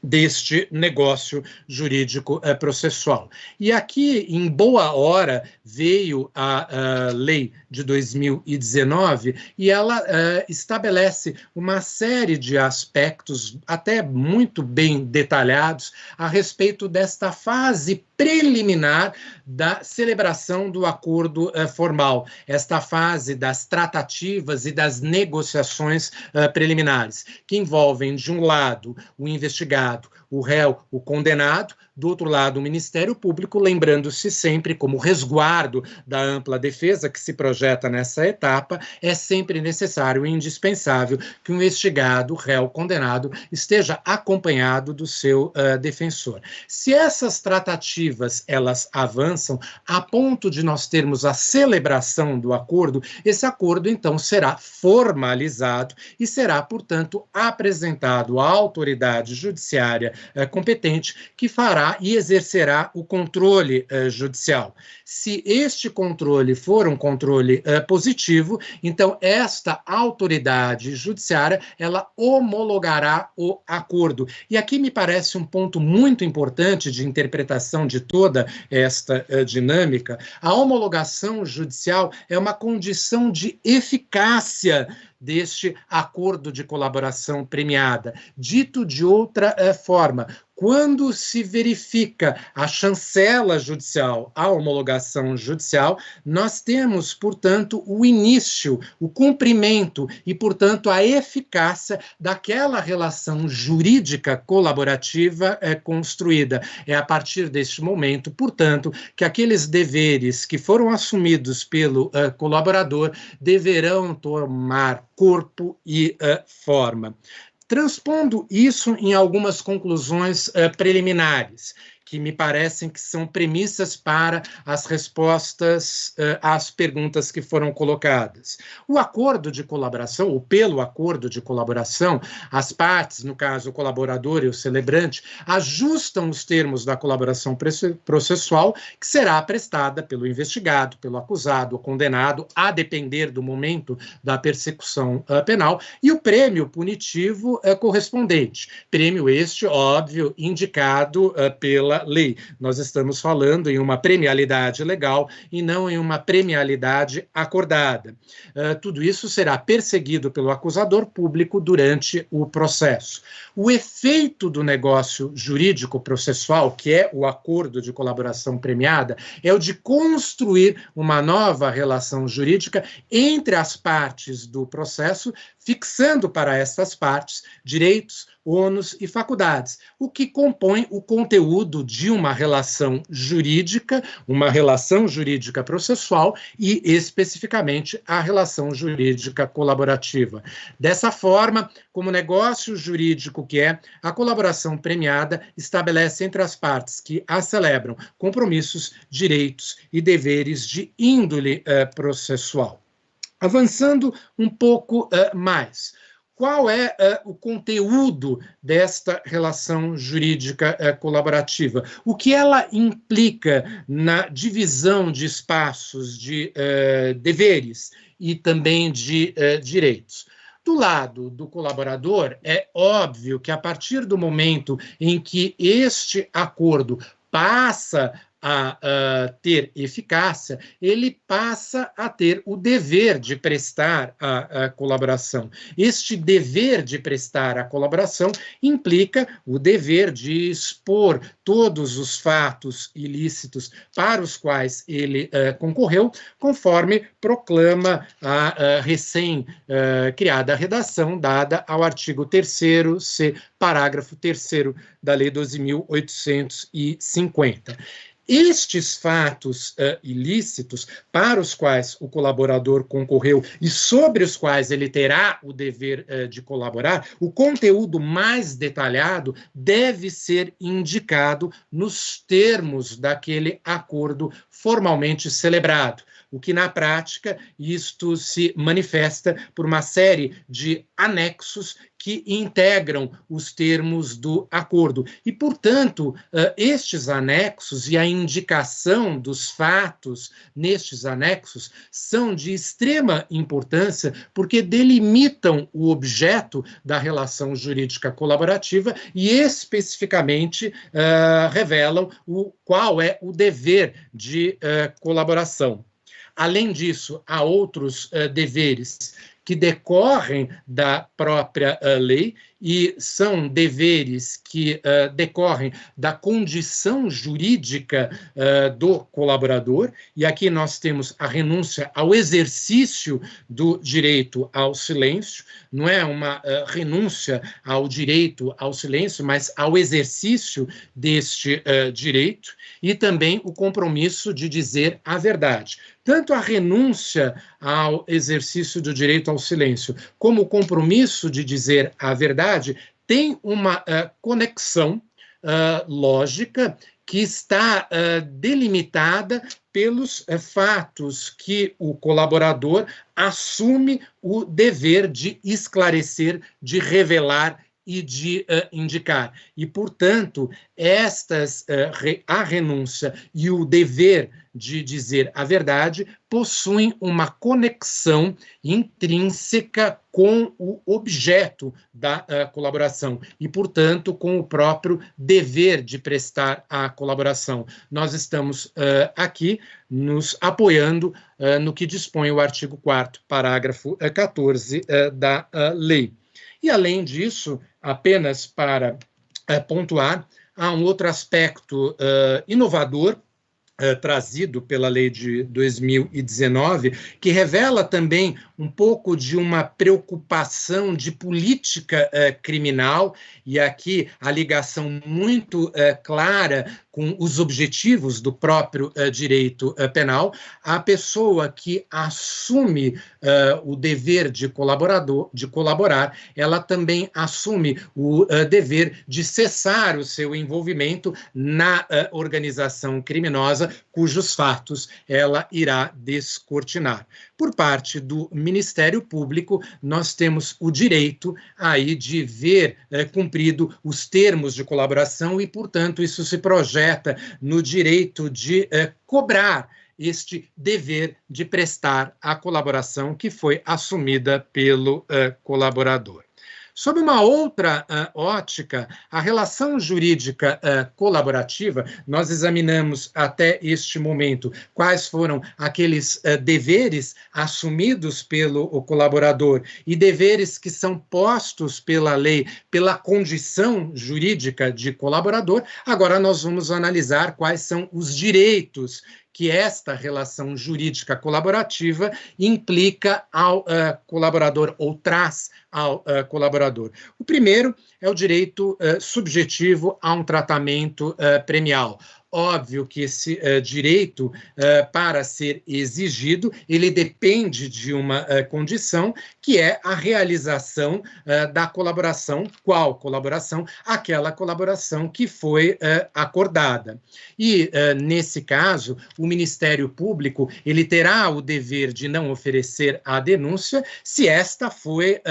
deste negócio jurídico processual. E aqui, em boa hora, veio a lei de 2019 e ela estabelece uma série de aspectos, até muito bem detalhados, a respeito desta fase preliminar da celebração do acordo formal, esta fase das tratativas e das negociações preliminares, que envolvem, de um lado, o investigado, o réu, o condenado, do outro lado, o Ministério Público, lembrando-se sempre, como resguardo da ampla defesa que se projeta nessa etapa, é sempre necessário e indispensável que o investigado, o réu, condenado, esteja acompanhado do seu defensor. Se essas tratativas, elas avançam a ponto de nós termos a celebração do acordo, esse acordo, então, será formalizado e será, portanto, apresentado à autoridade judiciária competente, que fará e exercerá o controle judicial. Se este controle for um controle positivo, então esta autoridade judiciária, ela homologará o acordo. E aqui me parece um ponto muito importante de interpretação de toda esta dinâmica. A homologação judicial é uma condição de eficácia deste acordo de colaboração premiada. Dito de outra forma, quando se verifica a chancela judicial, a homologação judicial, nós temos, portanto, o início, o cumprimento e, portanto, a eficácia daquela relação jurídica colaborativa construída. É a partir deste momento, portanto, que aqueles deveres que foram assumidos pelo colaborador deverão tomar corpo e forma. Transpondo isso em algumas conclusões preliminares, que me parecem que são premissas para as respostas às perguntas que foram colocadas. O acordo de colaboração, ou pelo acordo de colaboração, as partes, no caso o colaborador e o celebrante, ajustam os termos da colaboração processual que será prestada pelo investigado, pelo acusado ou condenado, a depender do momento da persecução penal, e o prêmio punitivo correspondente. Prêmio este, óbvio, indicado pela lei. Nós estamos falando em uma premialidade legal e não em uma premialidade acordada. Tudo isso será perseguido pelo acusador público durante o processo. O efeito do negócio jurídico processual, que é o acordo de colaboração premiada, é o de construir uma nova relação jurídica entre as partes do processo, fixando para estas partes direitos, ônus e faculdades, o que compõe o conteúdo de uma relação jurídica processual e, especificamente, a relação jurídica colaborativa. Dessa forma, como negócio jurídico que é, a colaboração premiada estabelece entre as partes que a celebram compromissos, direitos e deveres de índole processual. Avançando um pouco mais, qual é o conteúdo desta relação jurídica colaborativa? O que ela implica na divisão de espaços de deveres e também de direitos? Do lado do colaborador, é óbvio que a partir do momento em que este acordo passa a ter eficácia, ele passa a ter o dever de prestar a colaboração. Este dever de prestar a colaboração implica o dever de expor todos os fatos ilícitos para os quais ele concorreu, conforme proclama a recém-criada redação dada ao artigo 3º-C, parágrafo 3º da Lei 12.850. Estes fatos ilícitos para os quais o colaborador concorreu e sobre os quais ele terá o dever de colaborar, o conteúdo mais detalhado deve ser indicado nos termos daquele acordo formalmente celebrado, o que na prática isto se manifesta por uma série de anexos que integram os termos do acordo. E, portanto, estes anexos e a indicação dos fatos nestes anexos são de extrema importância porque delimitam o objeto da relação jurídica colaborativa e, especificamente, revelam qual é o dever de colaboração. Além disso, há outros deveres que decorrem da própria lei e são deveres que decorrem da condição jurídica do colaborador, e aqui nós temos a renúncia ao exercício do direito ao silêncio, não é uma renúncia ao direito ao silêncio, mas ao exercício deste direito, e também o compromisso de dizer a verdade. Tanto a renúncia ao exercício do direito ao silêncio, como o compromisso de dizer a verdade, tem uma conexão lógica que está delimitada pelos fatos que o colaborador assume o dever de esclarecer, de revelar e de indicar. E, portanto, a renúncia e o dever de dizer a verdade possuem uma conexão intrínseca com o objeto da colaboração e, portanto, com o próprio dever de prestar a colaboração. Nós estamos aqui nos apoiando no que dispõe o artigo 4º, parágrafo 14 da lei. E, além disso, apenas para pontuar, há um outro aspecto inovador trazido pela lei de 2019, que revela também um pouco de uma preocupação de política criminal, e aqui a ligação muito clara com os objetivos do próprio direito penal. A pessoa que assume o dever de colaborar, ela também assume o dever de cessar o seu envolvimento na organização criminosa, cujos fatos ela irá descortinar. Por parte do Ministério Público, nós temos o direito aí de ver cumprido os termos de colaboração e, portanto, isso se projeta no direito de cobrar este dever de prestar a colaboração que foi assumida pelo colaborador. Sob uma outra ótica, a relação jurídica colaborativa, nós examinamos até este momento quais foram aqueles deveres assumidos pelo colaborador e deveres que são postos pela lei pela condição jurídica de colaborador. Agora nós vamos analisar quais são os direitos que esta relação jurídica colaborativa implica ao colaborador ou traz ao colaborador. O primeiro é o direito subjetivo a um tratamento premial. Óbvio que esse direito, para ser exigido, ele depende de uma condição, que é a realização da colaboração. Qual colaboração? Aquela colaboração que foi acordada. E, nesse caso, o Ministério Público ele terá o dever de não oferecer a denúncia se esta foi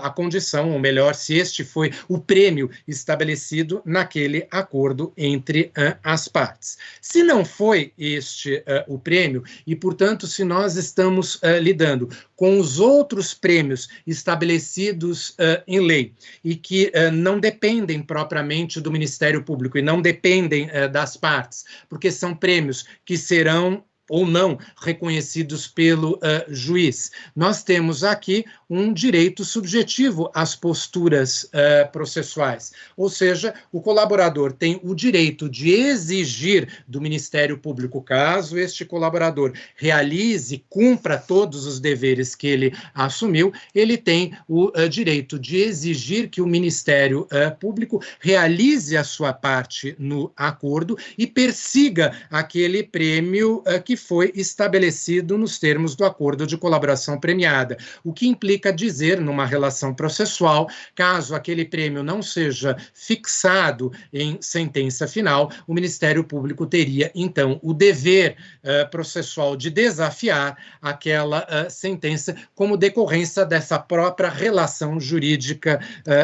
a condição, ou melhor, se este foi o prêmio estabelecido naquele acordo entre as partes. Se não foi este o prêmio, e, portanto, se nós estamos lidando com os outros prêmios estabelecidos em lei e que não dependem propriamente do Ministério Público e não dependem das partes, porque são prêmios que serão ou não reconhecidos pelo juiz. Nós temos aqui um direito subjetivo às posturas processuais, ou seja, o colaborador tem o direito de exigir do Ministério Público, caso este colaborador realize, cumpra todos os deveres que ele assumiu, ele tem o direito de exigir que o Ministério Público realize a sua parte no acordo e persiga aquele prêmio que foi estabelecido nos termos do acordo de colaboração premiada, o que implica dizer, numa relação processual, caso aquele prêmio não seja fixado em sentença final, o Ministério Público teria, então, o dever processual de desafiar aquela sentença como decorrência dessa própria relação jurídica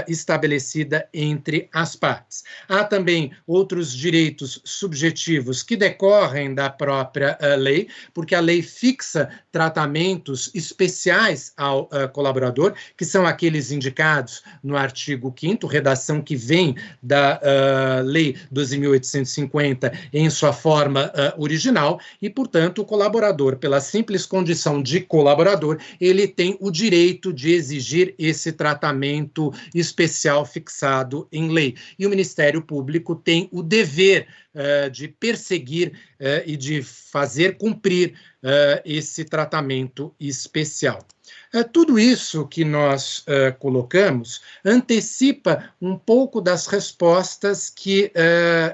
estabelecida entre as partes. Há também outros direitos subjetivos que decorrem da própria lei, porque a lei fixa tratamentos especiais ao colaborador, que são aqueles indicados no artigo 5º, redação que vem da Lei 12.850 em sua forma original, e, portanto, o colaborador, pela simples condição de colaborador, ele tem o direito de exigir esse tratamento especial fixado em lei. E o Ministério Público tem o dever de perseguir e de fazer cumprir esse tratamento especial. Tudo isso que nós colocamos antecipa um pouco das respostas que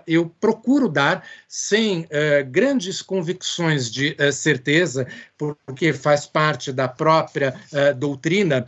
eu procuro dar sem grandes convicções de certeza, porque faz parte da própria doutrina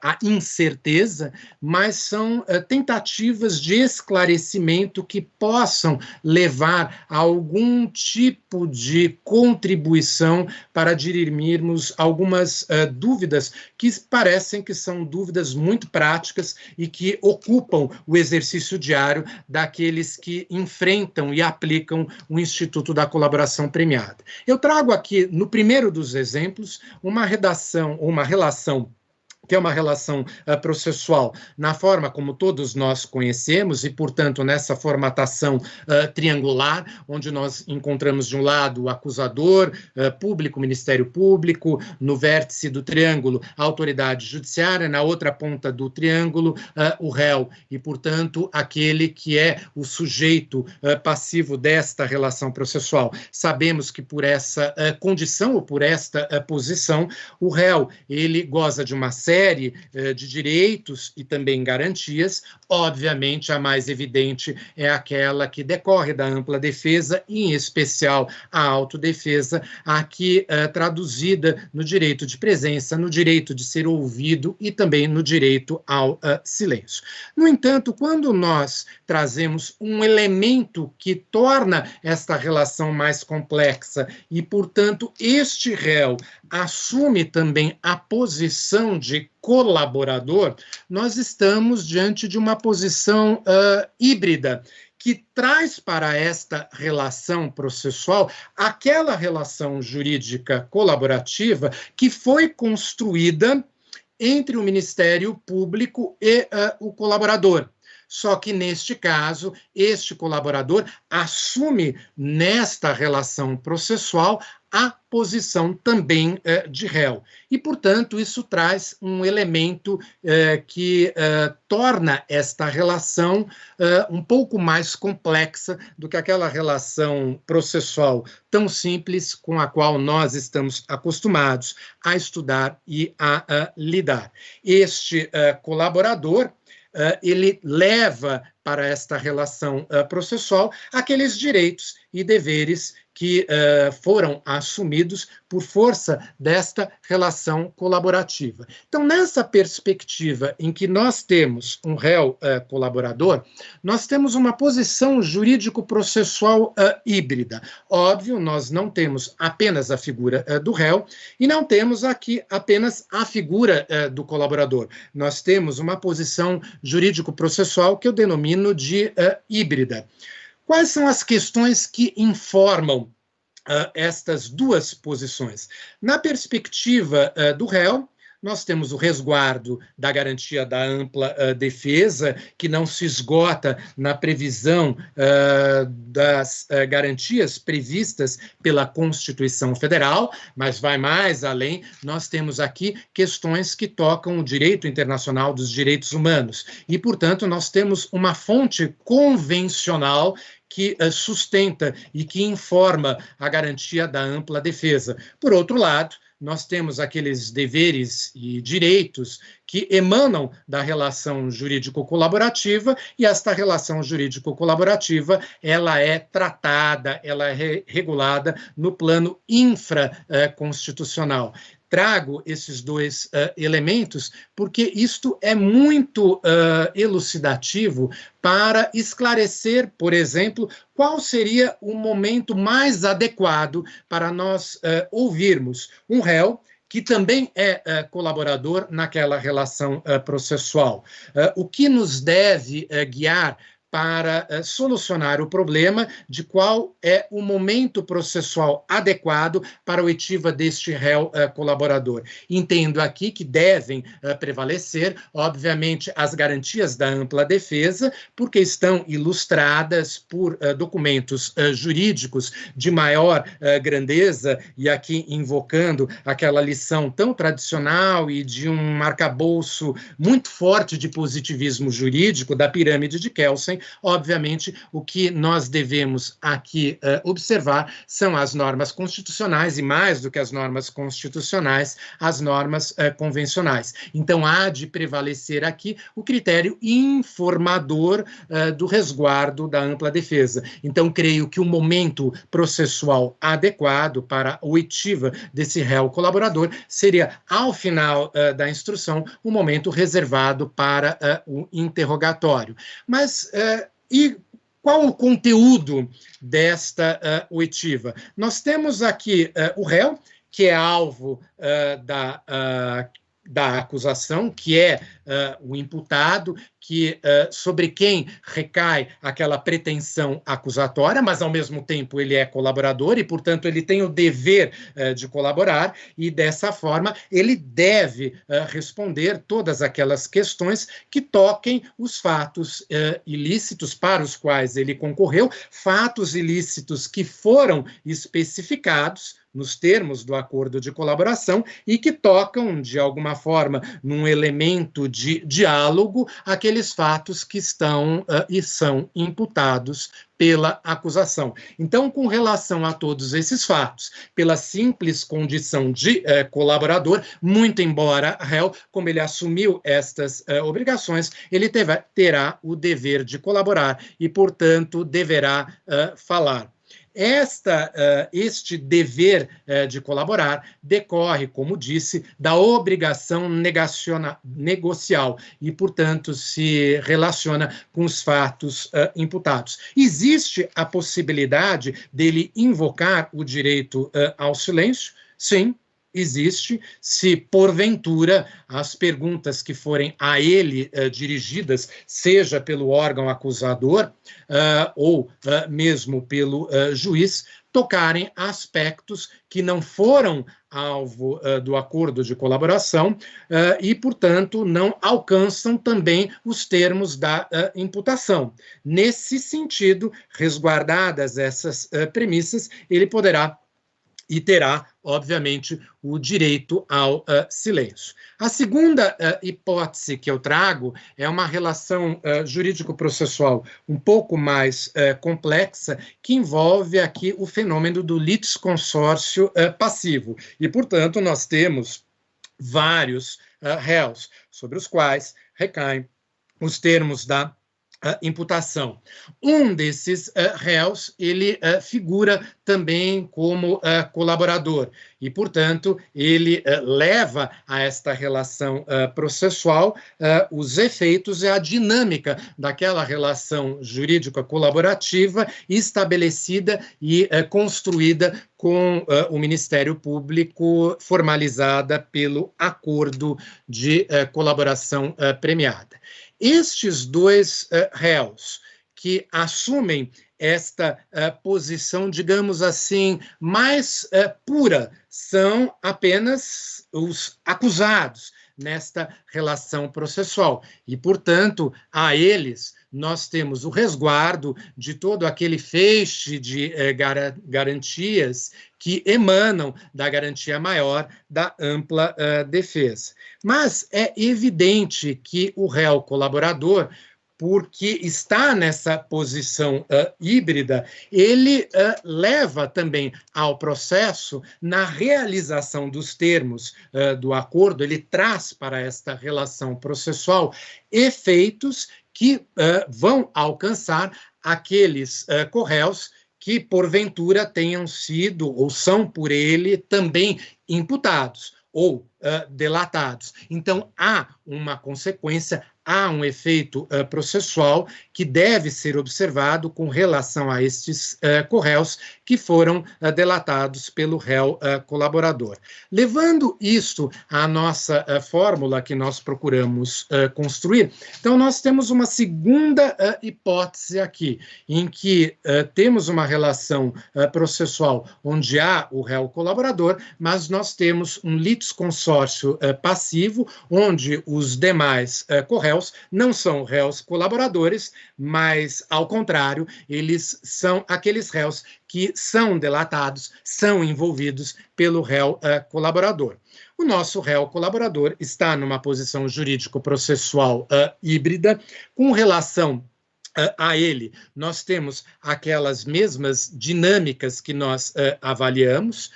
a incerteza, mas são tentativas de esclarecimento que possam levar a algum tipo de contribuição para dirimirmos algumas dúvidas que parecem que são dúvidas muito práticas e que ocupam o exercício diário daqueles que enfrentam e aplicam o Instituto da Colaboração Premiada. Eu trago aqui, no primeiro dos exemplos, uma redação, uma relação que é uma relação processual na forma como todos nós conhecemos e, portanto, nessa formatação triangular, onde nós encontramos de um lado o acusador público, o Ministério Público, no vértice do triângulo, a autoridade judiciária, na outra ponta do triângulo, o réu, e, portanto, aquele que é o sujeito passivo desta relação processual. Sabemos que por essa condição ou por esta posição, o réu, ele goza de uma série de direitos e também garantias. Obviamente, a mais evidente é aquela que decorre da ampla defesa, e, em especial, a autodefesa, aqui traduzida no direito de presença, no direito de ser ouvido e também no direito ao silêncio. No entanto, quando nós trazemos um elemento que torna esta relação mais complexa e, portanto, este réu assume também a posição de colaborador, nós estamos diante de uma posição híbrida, que traz para esta relação processual aquela relação jurídica colaborativa que foi construída entre o Ministério Público e o colaborador. Só que, neste caso, este colaborador assume, nesta relação processual, a posição também de réu. E, portanto, isso traz um elemento que torna esta relação um pouco mais complexa do que aquela relação processual tão simples com a qual nós estamos acostumados a estudar e a lidar. Este colaborador, ele leva para esta relação processual aqueles direitos e deveres que foram assumidos por força desta relação colaborativa. Então, nessa perspectiva em que nós temos um réu colaborador, nós temos uma posição jurídico-processual híbrida. Óbvio, nós não temos apenas a figura do réu e não temos aqui apenas a figura do colaborador. Nós temos uma posição jurídico-processual que eu denomino de híbrida. Quais são as questões que informam estas duas posições? Na perspectiva do réu, nós temos o resguardo da garantia da ampla defesa, que não se esgota na previsão das garantias previstas pela Constituição Federal, mas vai mais além. Nós temos aqui questões que tocam o direito internacional dos direitos humanos e, portanto, nós temos uma fonte convencional que sustenta e que informa a garantia da ampla defesa. Por outro lado, nós temos aqueles deveres e direitos que emanam da relação jurídico-colaborativa, e esta relação jurídico-colaborativa, ela é tratada, ela é regulada no plano infraconstitucional. Trago esses dois elementos porque isto é muito elucidativo para esclarecer, por exemplo, qual seria o momento mais adequado para nós ouvirmos um réu que também é colaborador naquela relação processual. O que nos deve guiar para solucionar o problema de qual é o momento processual adequado para a oitiva deste réu colaborador. Entendo aqui que devem prevalecer, obviamente, as garantias da ampla defesa, porque estão ilustradas por documentos jurídicos de maior grandeza, e aqui invocando aquela lição tão tradicional e de um arcabouço muito forte de positivismo jurídico da pirâmide de Kelsen. Obviamente, o que nós devemos aqui observar são as normas constitucionais e, mais do que as normas constitucionais, as normas convencionais. Então, há de prevalecer aqui o critério informador do resguardo da ampla defesa. Então, creio que o momento processual adequado para a oitiva desse réu colaborador seria, ao final da instrução, o momento reservado para o interrogatório. Mas, e qual o conteúdo desta oitiva? Nós temos aqui o réu, que é alvo da acusação, que é o imputado, sobre quem recai aquela pretensão acusatória, mas, ao mesmo tempo, ele é colaborador e, portanto, ele tem o dever de colaborar e, dessa forma, ele deve responder todas aquelas questões que toquem os fatos ilícitos para os quais ele concorreu, fatos ilícitos que foram especificados nos termos do acordo de colaboração e que tocam, de alguma forma, num elemento de diálogo, aqueles fatos que estão e são imputados pela acusação. Então, com relação a todos esses fatos, pela simples condição de colaborador, muito embora réu, como ele assumiu estas obrigações, ele terá o dever de colaborar e, portanto, deverá falar. Este dever de colaborar decorre, como disse, da obrigação negocial e, portanto, se relaciona com os fatos imputados. Existe a possibilidade dele invocar o direito ao silêncio? Sim. Existe, se porventura as perguntas que forem a ele dirigidas, seja pelo órgão acusador ou mesmo pelo juiz, tocarem aspectos que não foram alvo do acordo de colaboração e, portanto, não alcançam também os termos da imputação. Nesse sentido, resguardadas essas premissas, ele poderá e terá, obviamente, o direito ao silêncio. A segunda hipótese que eu trago é uma relação jurídico-processual um pouco mais complexa, que envolve aqui o fenômeno do litisconsórcio passivo. E, portanto, nós temos vários réus sobre os quais recaem os termos da imputação. Um desses réus, ele figura também como colaborador e, portanto, ele leva a esta relação processual os efeitos e a dinâmica daquela relação jurídica colaborativa estabelecida e construída com o Ministério Público, formalizada pelo acordo de colaboração premiada. Estes dois réus que assumem esta posição, digamos assim, mais pura, são apenas os acusados nesta relação processual. E, portanto, a eles nós temos o resguardo de todo aquele feixe de garantias que emanam da garantia maior da ampla defesa. Mas é evidente que o réu colaborador, porque está nessa posição híbrida, ele leva também ao processo, na realização dos termos do acordo, ele traz para esta relação processual efeitos que vão alcançar aqueles corréus que, porventura, tenham sido ou são por ele também imputados ou delatados. Então, há uma consequência, há um efeito processual que deve ser observado com relação a estes corréus que foram delatados pelo réu colaborador. Levando isto à nossa fórmula que nós procuramos construir, então nós temos uma segunda hipótese aqui, em que temos uma relação processual onde há o réu colaborador, mas nós temos um litisconsórcio passivo, onde os demais corréus não são réus colaboradores, mas, ao contrário, eles são aqueles réus que são delatados, são envolvidos pelo réu colaborador. O nosso réu colaborador está numa posição jurídico-processual híbrida, com relação a ele, nós temos aquelas mesmas dinâmicas que nós avaliamos.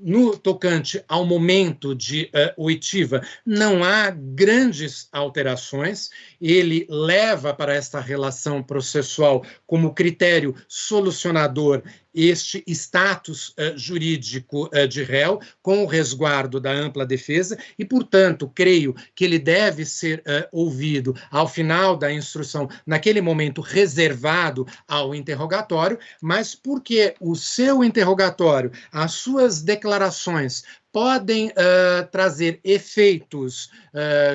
No tocante ao momento de oitiva, não há grandes alterações. Ele leva para esta relação processual como critério solucionador este status jurídico de réu, com o resguardo da ampla defesa, e, portanto, creio que ele deve ser ouvido ao final da instrução, naquele momento reservado ao interrogatório, mas porque o seu interrogatório, as suas declarações podem trazer efeitos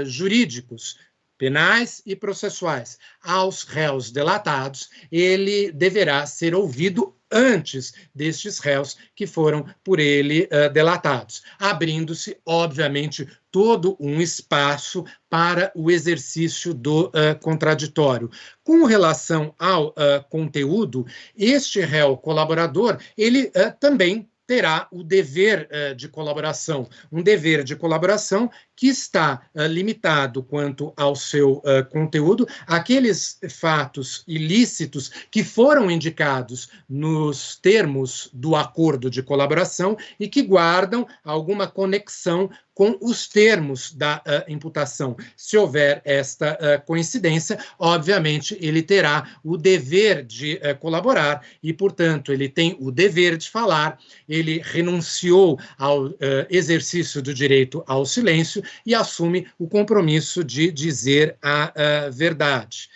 jurídicos, penais e processuais aos réus delatados, ele deverá ser ouvido antes destes réus que foram por ele delatados, abrindo-se, obviamente, todo um espaço para o exercício do contraditório. Com relação ao conteúdo, este réu colaborador, ele também terá o dever de colaboração, um dever de colaboração que está limitado quanto ao seu conteúdo, aqueles fatos ilícitos que foram indicados nos termos do acordo de colaboração e que guardam alguma conexão com os termos da imputação. Se houver esta coincidência, obviamente ele terá o dever de colaborar e, portanto, ele tem o dever de falar, ele renunciou ao exercício do direito ao silêncio e assume o compromisso de dizer a verdade.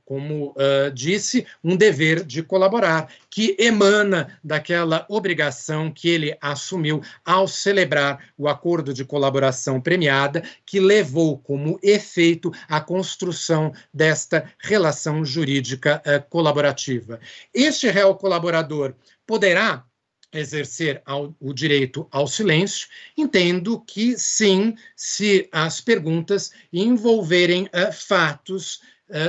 Como disse, um dever de colaborar, que emana daquela obrigação que ele assumiu ao celebrar o acordo de colaboração premiada, que levou como efeito a construção desta relação jurídica colaborativa. Este réu colaborador poderá exercer o direito ao silêncio, entendo que sim, se as perguntas envolverem fatos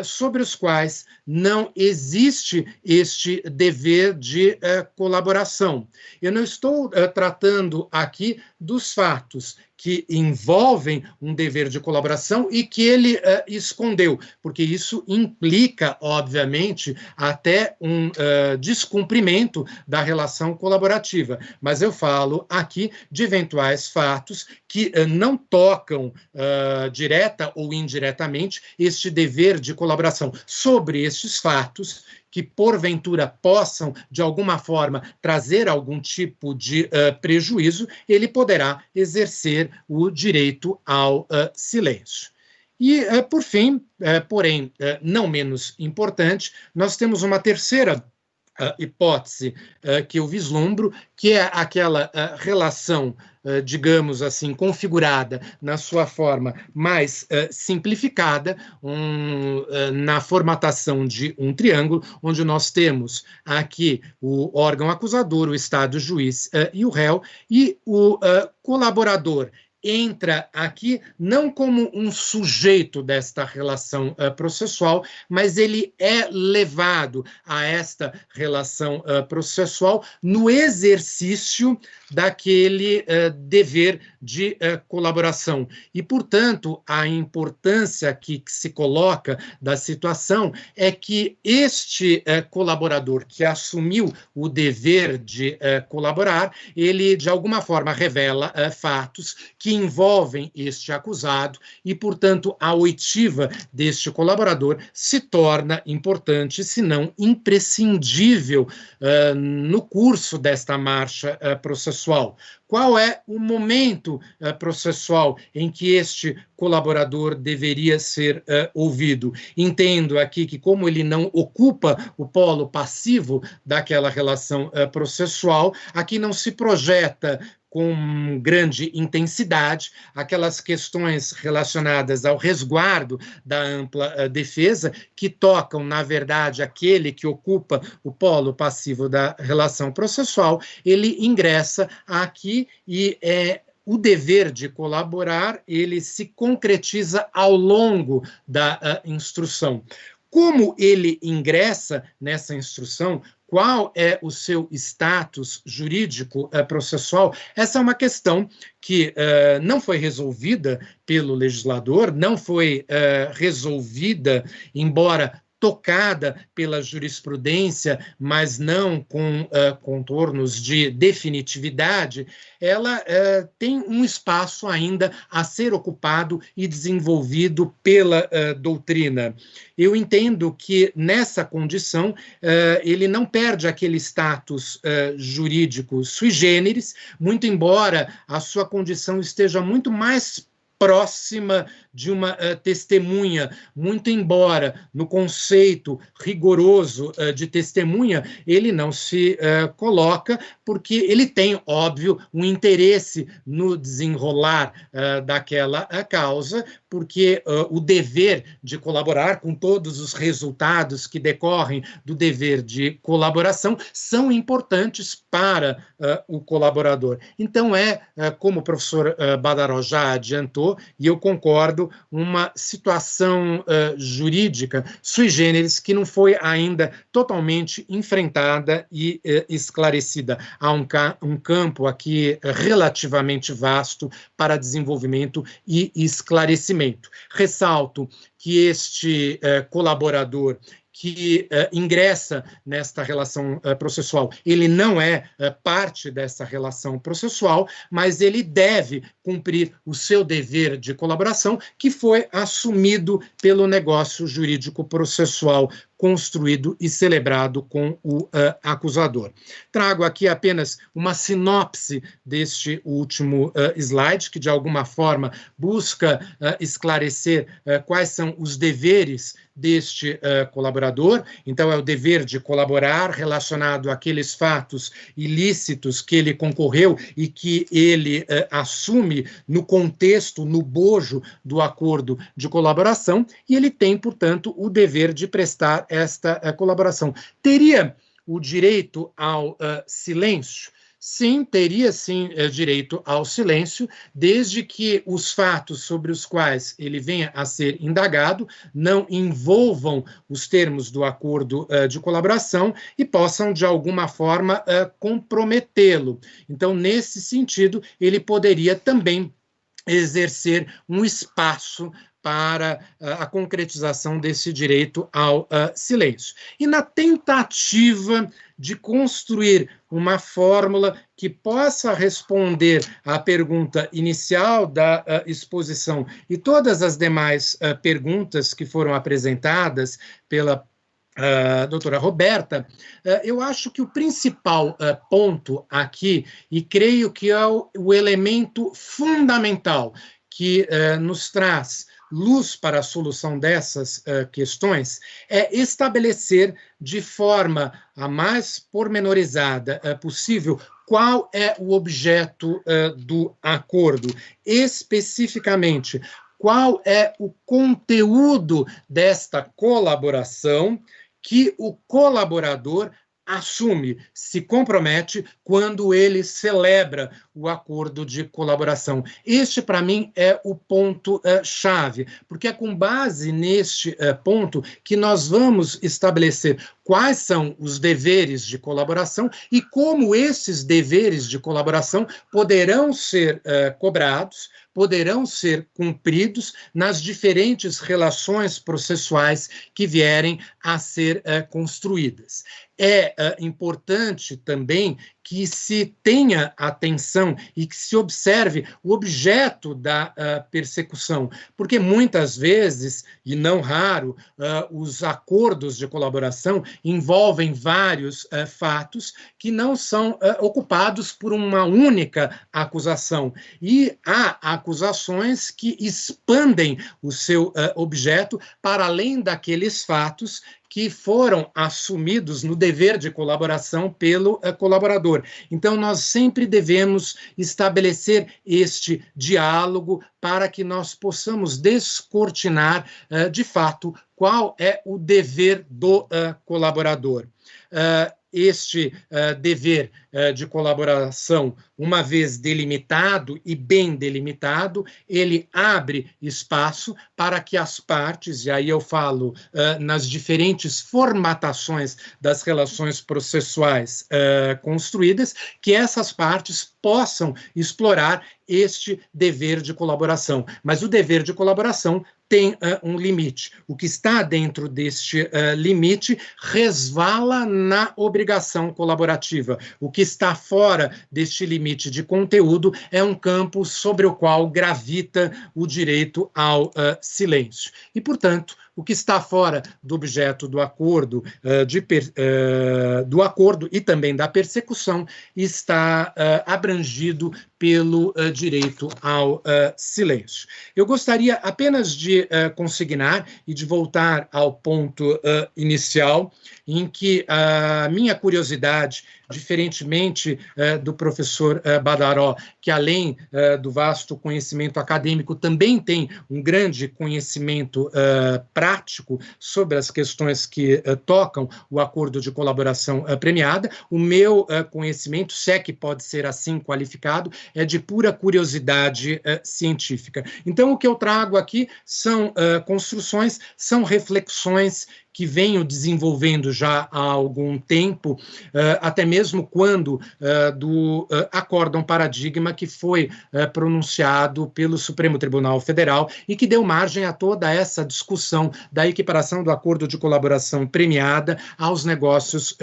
sobre os quais não existe este dever de colaboração. Eu não estou tratando aqui dos fatos que envolvem um dever de colaboração e que ele escondeu, porque isso implica, obviamente, até um descumprimento da relação colaborativa. Mas eu falo aqui de eventuais fatos que não tocam direta ou indiretamente este dever de colaboração. Sobre estes fatos, que porventura possam, de alguma forma, trazer algum tipo de prejuízo, ele poderá exercer o direito ao silêncio. E, por fim, porém não menos importante, nós temos uma terceira hipótese que eu vislumbro, que é aquela relação, digamos assim, configurada na sua forma mais simplificada, na formatação de um triângulo, onde nós temos aqui o órgão acusador, o Estado, o juiz e o réu, e o colaborador entra aqui não como um sujeito desta relação processual, mas ele é levado a esta relação processual no exercício daquele dever de colaboração. E, portanto, a importância que se coloca da situação é que este colaborador que assumiu o dever de colaborar, ele, de alguma forma, revela fatos que envolvem este acusado e, portanto, a oitiva deste colaborador se torna importante, se não imprescindível, no curso desta marcha processual. Qual é o momento processual em que este colaborador deveria ser ouvido? Entendo aqui que, como ele não ocupa o polo passivo daquela relação processual, aqui não se projeta com grande intensidade aquelas questões relacionadas ao resguardo da ampla defesa, que tocam, na verdade, aquele que ocupa o polo passivo da relação processual. Ele ingressa aqui e o dever de colaborar, ele se concretiza ao longo da instrução. Como ele ingressa nessa instrução, qual é o seu status jurídico processual? Essa é uma questão que não foi resolvida pelo legislador, não foi resolvida, embora tocada pela jurisprudência, mas não com contornos de definitividade, ela tem um espaço ainda a ser ocupado e desenvolvido pela doutrina. Eu entendo que, nessa condição, ele não perde aquele status jurídico sui generis, muito embora a sua condição esteja muito mais próxima de uma testemunha, muito embora no conceito rigoroso de testemunha, ele não se coloca, porque ele tem, óbvio, um interesse no desenrolar daquela causa, porque o dever de colaborar com todos os resultados que decorrem do dever de colaboração são importantes para o colaborador. Então, como o professor Badaró já adiantou, e eu concordo, uma situação jurídica sui generis que não foi ainda totalmente enfrentada e esclarecida. Há um campo aqui relativamente vasto para desenvolvimento e esclarecimento. Ressalto que este colaborador que ingressa nesta relação processual, ele não é parte dessa relação processual, mas ele deve cumprir o seu dever de colaboração, que foi assumido pelo negócio jurídico processual construído e celebrado com o acusador. Trago aqui apenas uma sinopse deste último slide, que de alguma forma busca esclarecer quais são os deveres deste colaborador. Então, é o dever de colaborar relacionado àqueles fatos ilícitos que ele concorreu e que ele assume no contexto, no bojo do acordo de colaboração, e ele tem, portanto, o dever de prestar esta colaboração. Teria o direito ao silêncio? Sim, teria sim direito ao silêncio, desde que os fatos sobre os quais ele venha a ser indagado não envolvam os termos do acordo de colaboração e possam, de alguma forma, comprometê-lo. Então, nesse sentido, ele poderia também exercer um espaço para a concretização desse direito ao silêncio. E na tentativa de construir uma fórmula que possa responder à pergunta inicial da exposição e todas as demais perguntas que foram apresentadas pela doutora Roberta, eu acho que o principal ponto aqui, e creio que é o elemento fundamental que nos traz luz para a solução dessas questões, é estabelecer de forma a mais pormenorizada possível qual é o objeto do acordo, especificamente qual é o conteúdo desta colaboração que o colaborador assume, se compromete quando ele celebra o acordo de colaboração. Este, para mim, é o ponto-chave, porque é com base neste ponto que nós vamos estabelecer quais são os deveres de colaboração e como esses deveres de colaboração poderão ser cobrados, poderão ser cumpridos nas diferentes relações processuais que vierem a ser construídas. É importante também que se tenha atenção e que se observe o objeto da persecução, porque muitas vezes, e não raro, os acordos de colaboração envolvem vários fatos que não são ocupados por uma única acusação, e há acusações que expandem o seu objeto para além daqueles fatos que foram assumidos no dever de colaboração pelo colaborador. Então, nós sempre devemos estabelecer este diálogo para que nós possamos descortinar, de fato, qual é o dever do colaborador. Este dever de colaboração, uma vez delimitado e bem delimitado, ele abre espaço para que as partes, e aí eu falo nas diferentes formatações das relações processuais construídas, que essas partes possam explorar este dever de colaboração. Mas o dever de colaboração tem um limite. O que está dentro deste limite resvala na obrigação colaborativa. O que está fora deste limite de conteúdo é um campo sobre o qual gravita o direito ao silêncio. E, portanto, O que está fora do objeto do acordo, do acordo e também da persecução está abrangido pelo direito ao silêncio. Eu gostaria apenas de consignar e de voltar ao ponto inicial, em que a minha curiosidade, diferentemente do professor Badaró, que além do vasto conhecimento acadêmico, também tem um grande conhecimento prático sobre as questões que tocam o acordo de colaboração premiada, o meu conhecimento, se é que pode ser assim qualificado, é de pura curiosidade científica. Então, o que eu trago aqui são construções, são reflexões que venho desenvolvendo já há algum tempo, até mesmo quando do acórdão paradigma que foi pronunciado pelo Supremo Tribunal Federal e que deu margem a toda essa discussão da equiparação do acordo de colaboração premiada aos negócios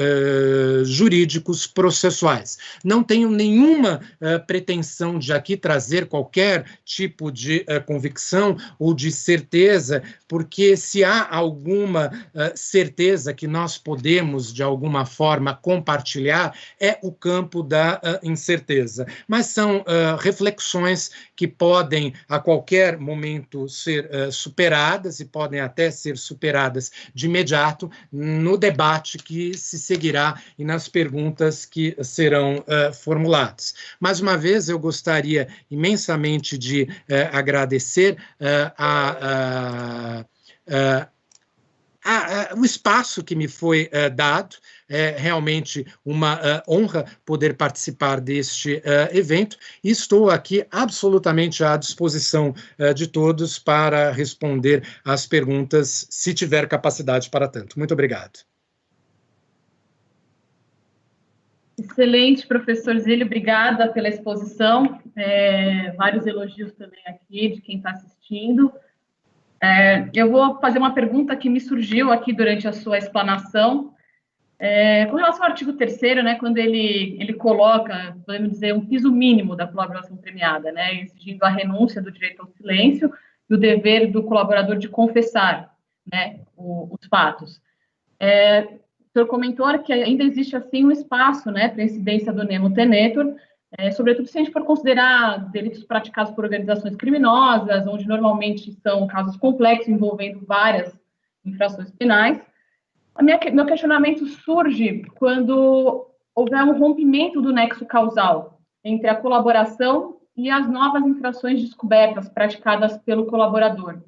jurídicos processuais. Não tenho nenhuma pretensão de aqui trazer qualquer tipo de convicção ou de certeza, porque se há alguma certeza que nós podemos, de alguma forma, compartilhar, é o campo da incerteza. Mas são reflexões que podem, a qualquer momento, ser superadas e podem até ser superadas de imediato no debate que se seguirá e nas perguntas que serão formuladas. Mais uma vez, eu gostaria imensamente de agradecer o espaço que me foi dado. É realmente uma honra poder participar deste evento e estou aqui absolutamente à disposição de todos para responder às perguntas, se tiver capacidade para tanto. Muito obrigado. Excelente, professor Zílio, obrigada pela exposição, vários elogios também aqui de quem está assistindo. Eu vou fazer uma pergunta que me surgiu aqui durante a sua explanação, com relação ao artigo 3º, né, quando ele coloca, podemos dizer, um piso mínimo da colaboração premiada, né, exigindo a renúncia do direito ao silêncio e o dever do colaborador de confessar, né, os fatos. O senhor comentou que ainda existe, assim, um espaço, né, para a incidência do nemo tenetur, sobretudo se a gente for considerar delitos praticados por organizações criminosas, onde normalmente são casos complexos envolvendo várias infrações penais. Meu questionamento surge quando houver um rompimento do nexo causal entre a colaboração e as novas infrações descobertas praticadas pelo colaborador.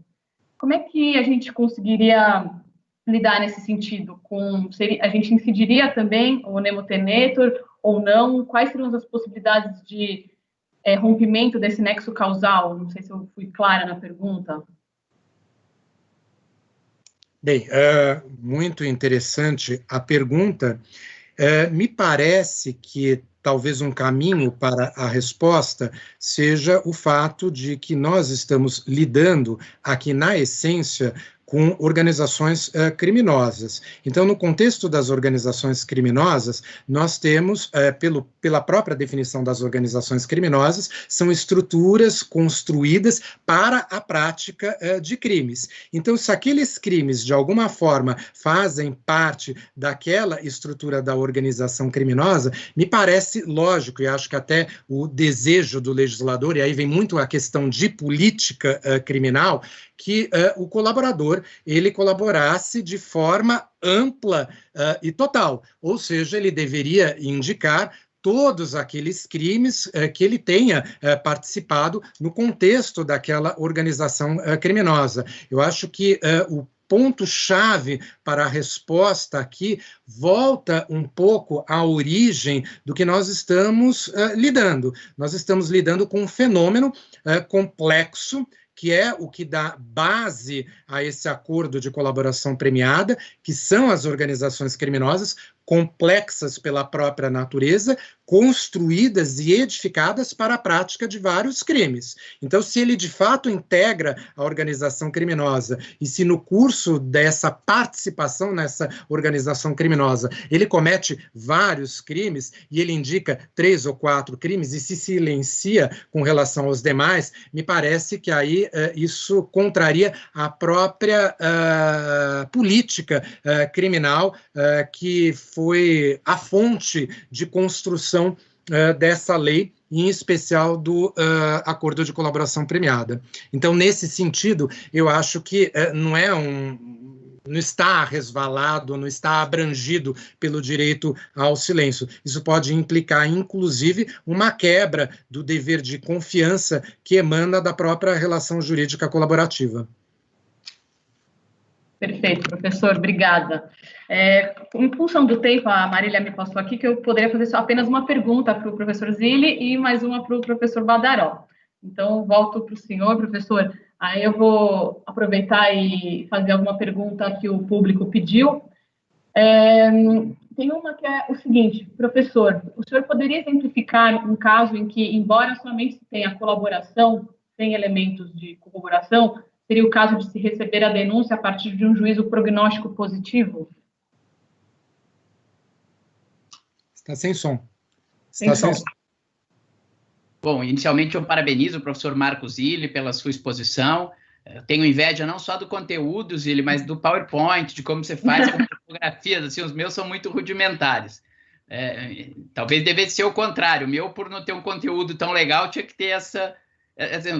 Como é que a gente conseguiria lidar nesse sentido? A gente incidiria também o nemo tenetur ou não? Quais seriam as possibilidades de rompimento desse nexo causal? Não sei se eu fui clara na pergunta. Bem, muito interessante a pergunta. Me parece que talvez um caminho para a resposta seja o fato de que nós estamos lidando aqui, na essência, com organizações criminosas. Então, no contexto das organizações criminosas, nós temos, pela própria definição das organizações criminosas, são estruturas construídas para a prática de crimes. Então, se aqueles crimes, de alguma forma, fazem parte daquela estrutura da organização criminosa, me parece lógico, e acho que até o desejo do legislador, e aí vem muito a questão de política criminal, que o colaborador, ele colaborasse de forma ampla e total, ou seja, ele deveria indicar todos aqueles crimes que ele tenha participado no contexto daquela organização criminosa. Eu acho que o ponto-chave para a resposta aqui volta um pouco à origem do que nós estamos lidando. Nós estamos lidando com um fenômeno complexo, que é o que dá base a esse acordo de colaboração premiada, que são as organizações criminosas, complexas pela própria natureza, construídas e edificadas para a prática de vários crimes. Então, se ele de fato integra a organização criminosa e se no curso dessa participação nessa organização criminosa ele comete vários crimes e ele indica 3 ou 4 crimes e se silencia com relação aos demais, me parece que aí isso contraria a própria política criminal que foi a fonte de construção dessa lei, em especial do acordo de colaboração premiada. Então, nesse sentido, eu acho que não está resvalado, não está abrangido pelo direito ao silêncio. Isso pode implicar, inclusive, uma quebra do dever de confiança que emana da própria relação jurídica colaborativa. Perfeito, professor, obrigada. Em função do tempo, a Marília me passou aqui que eu poderia fazer só apenas uma pergunta para o professor Zilli e mais uma para o professor Badaró. Então, volto para o senhor, professor. Aí eu vou aproveitar e fazer alguma pergunta que o público pediu. Tem uma que é o seguinte, professor, o senhor poderia exemplificar um caso em que, embora somente tenha colaboração, sem elementos de corroboração, seria o caso de se receber a denúncia a partir de um juízo prognóstico positivo? Está sem som. Sem som. Bom, inicialmente eu parabenizo o professor Marcos Zilli pela sua exposição. Eu tenho inveja não só do conteúdo, Zilli, mas do PowerPoint, de como você faz as fotografias. Assim, os meus são muito rudimentares. Talvez devesse ser o contrário. O meu, por não ter um conteúdo tão legal, tinha que ter essa...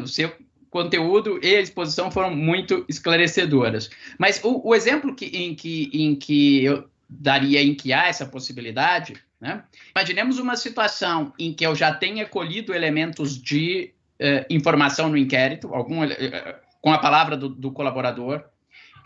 o seu conteúdo e a exposição foram muito esclarecedoras. Mas o exemplo em que eu daria em que há essa possibilidade, né? Imaginemos uma situação em que eu já tenha colhido elementos de informação no inquérito, com a palavra do colaborador.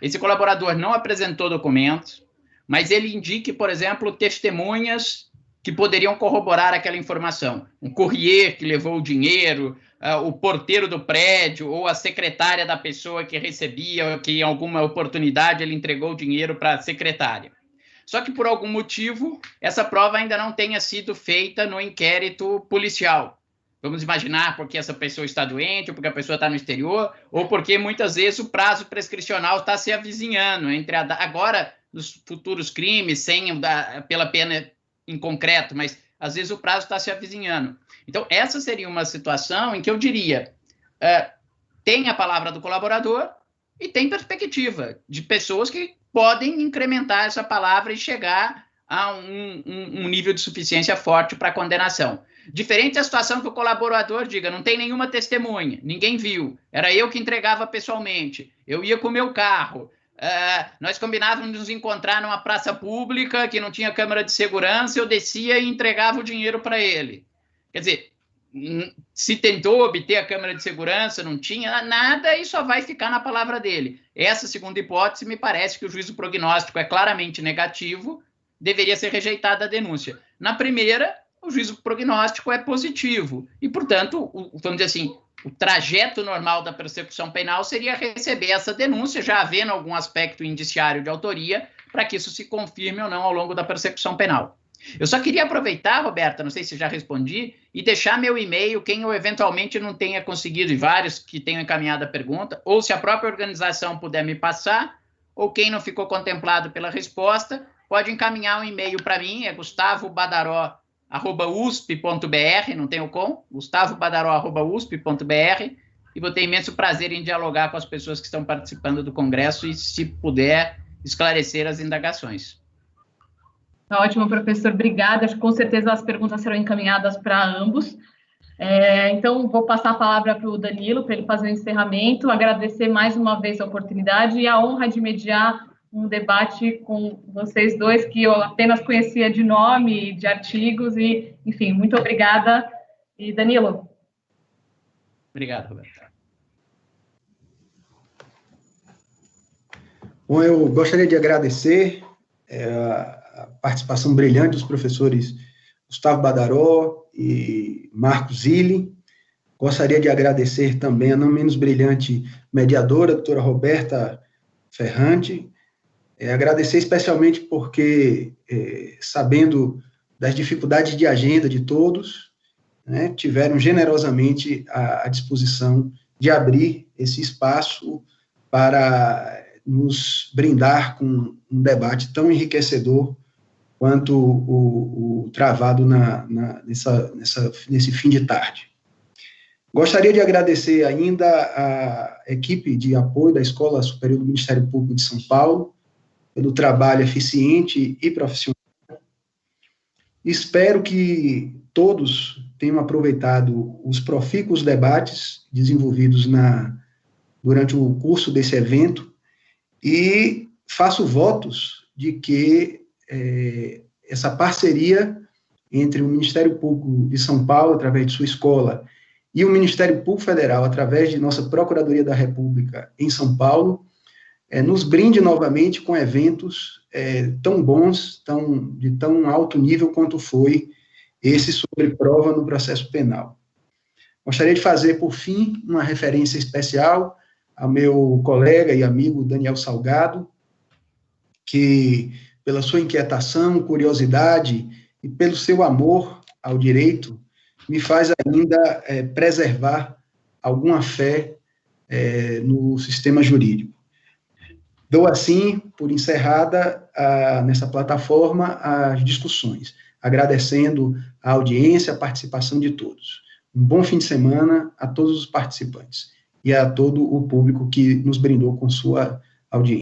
Esse colaborador não apresentou documentos, mas ele indique, por exemplo, testemunhas que poderiam corroborar aquela informação. Um courrier que levou o dinheiro, o porteiro do prédio ou a secretária da pessoa que recebia, que em alguma oportunidade ele entregou o dinheiro para a secretária. Só que, por algum motivo, essa prova ainda não tenha sido feita no inquérito policial. Vamos imaginar porque essa pessoa está doente, ou porque a pessoa está no exterior, ou porque, muitas vezes, o prazo prescricional está se avizinhando entre agora, nos futuros crimes, pela pena em concreto, mas, às vezes, o prazo está se avizinhando. Então, essa seria uma situação em que eu diria, tem a palavra do colaborador e tem perspectiva de pessoas que podem incrementar essa palavra e chegar a um nível de suficiência forte para a condenação. Diferente da situação que o colaborador diga, não tem nenhuma testemunha, ninguém viu, era eu que entregava pessoalmente, eu ia com o meu carro, nós combinávamos nos encontrar numa praça pública que não tinha câmera de segurança, eu descia e entregava o dinheiro para ele. Quer dizer, se tentou obter a câmera de segurança, não tinha nada e só vai ficar na palavra dele. Essa segunda hipótese, me parece que o juízo prognóstico é claramente negativo, deveria ser rejeitada a denúncia. Na primeira, o juízo prognóstico é positivo e, portanto, vamos dizer assim, o trajeto normal da persecução penal seria receber essa denúncia, já havendo algum aspecto indiciário de autoria, para que isso se confirme ou não ao longo da persecução penal. Eu só queria aproveitar, Roberta, não sei se já respondi, e deixar meu e-mail, quem eu eventualmente não tenha conseguido, e vários que tenham encaminhado a pergunta, ou se a própria organização puder me passar, ou quem não ficou contemplado pela resposta, pode encaminhar um e-mail para mim, é gustavobadaró@usp.br, não tem o com, gustavobadaró@usp.br, e vou ter imenso prazer em dialogar com as pessoas que estão participando do Congresso e, se puder, esclarecer as indagações. Ótimo, professor, obrigada. Acho que com certeza as perguntas serão encaminhadas para ambos. Então, vou passar a palavra para o Danilo, para ele fazer o encerramento, agradecer mais uma vez a oportunidade e a honra de mediar um debate com vocês dois, que eu apenas conhecia de nome, de artigos, e, enfim, muito obrigada. E, Danilo? Obrigado, Roberto. Bom, eu gostaria de agradecer a participação brilhante dos professores Gustavo Badaró e Marcos Zilli. Gostaria de agradecer também a não menos brilhante mediadora, a doutora Roberta Ferrante. Agradecer especialmente porque, sabendo das dificuldades de agenda de todos, né, tiveram generosamente a disposição de abrir esse espaço para nos brindar com um debate tão enriquecedor quanto o travado nesse fim de tarde. Gostaria de agradecer ainda a equipe de apoio da Escola Superior do Ministério Público de São Paulo, pelo trabalho eficiente e profissional. Espero que todos tenham aproveitado os profícuos debates desenvolvidos durante o curso desse evento e faço votos de que essa parceria entre o Ministério Público de São Paulo, através de sua escola, e o Ministério Público Federal, através de nossa Procuradoria da República em São Paulo, nos brinde novamente com eventos tão bons, de tão alto nível quanto foi esse sobre prova no processo penal. Gostaria de fazer, por fim, uma referência especial ao meu colega e amigo Daniel Salgado, que, pela sua inquietação, curiosidade e pelo seu amor ao direito, me faz ainda preservar alguma fé no sistema jurídico. Dou, assim, por encerrada nessa plataforma as discussões, agradecendo a audiência, a participação de todos. Um bom fim de semana a todos os participantes e a todo o público que nos brindou com sua audiência.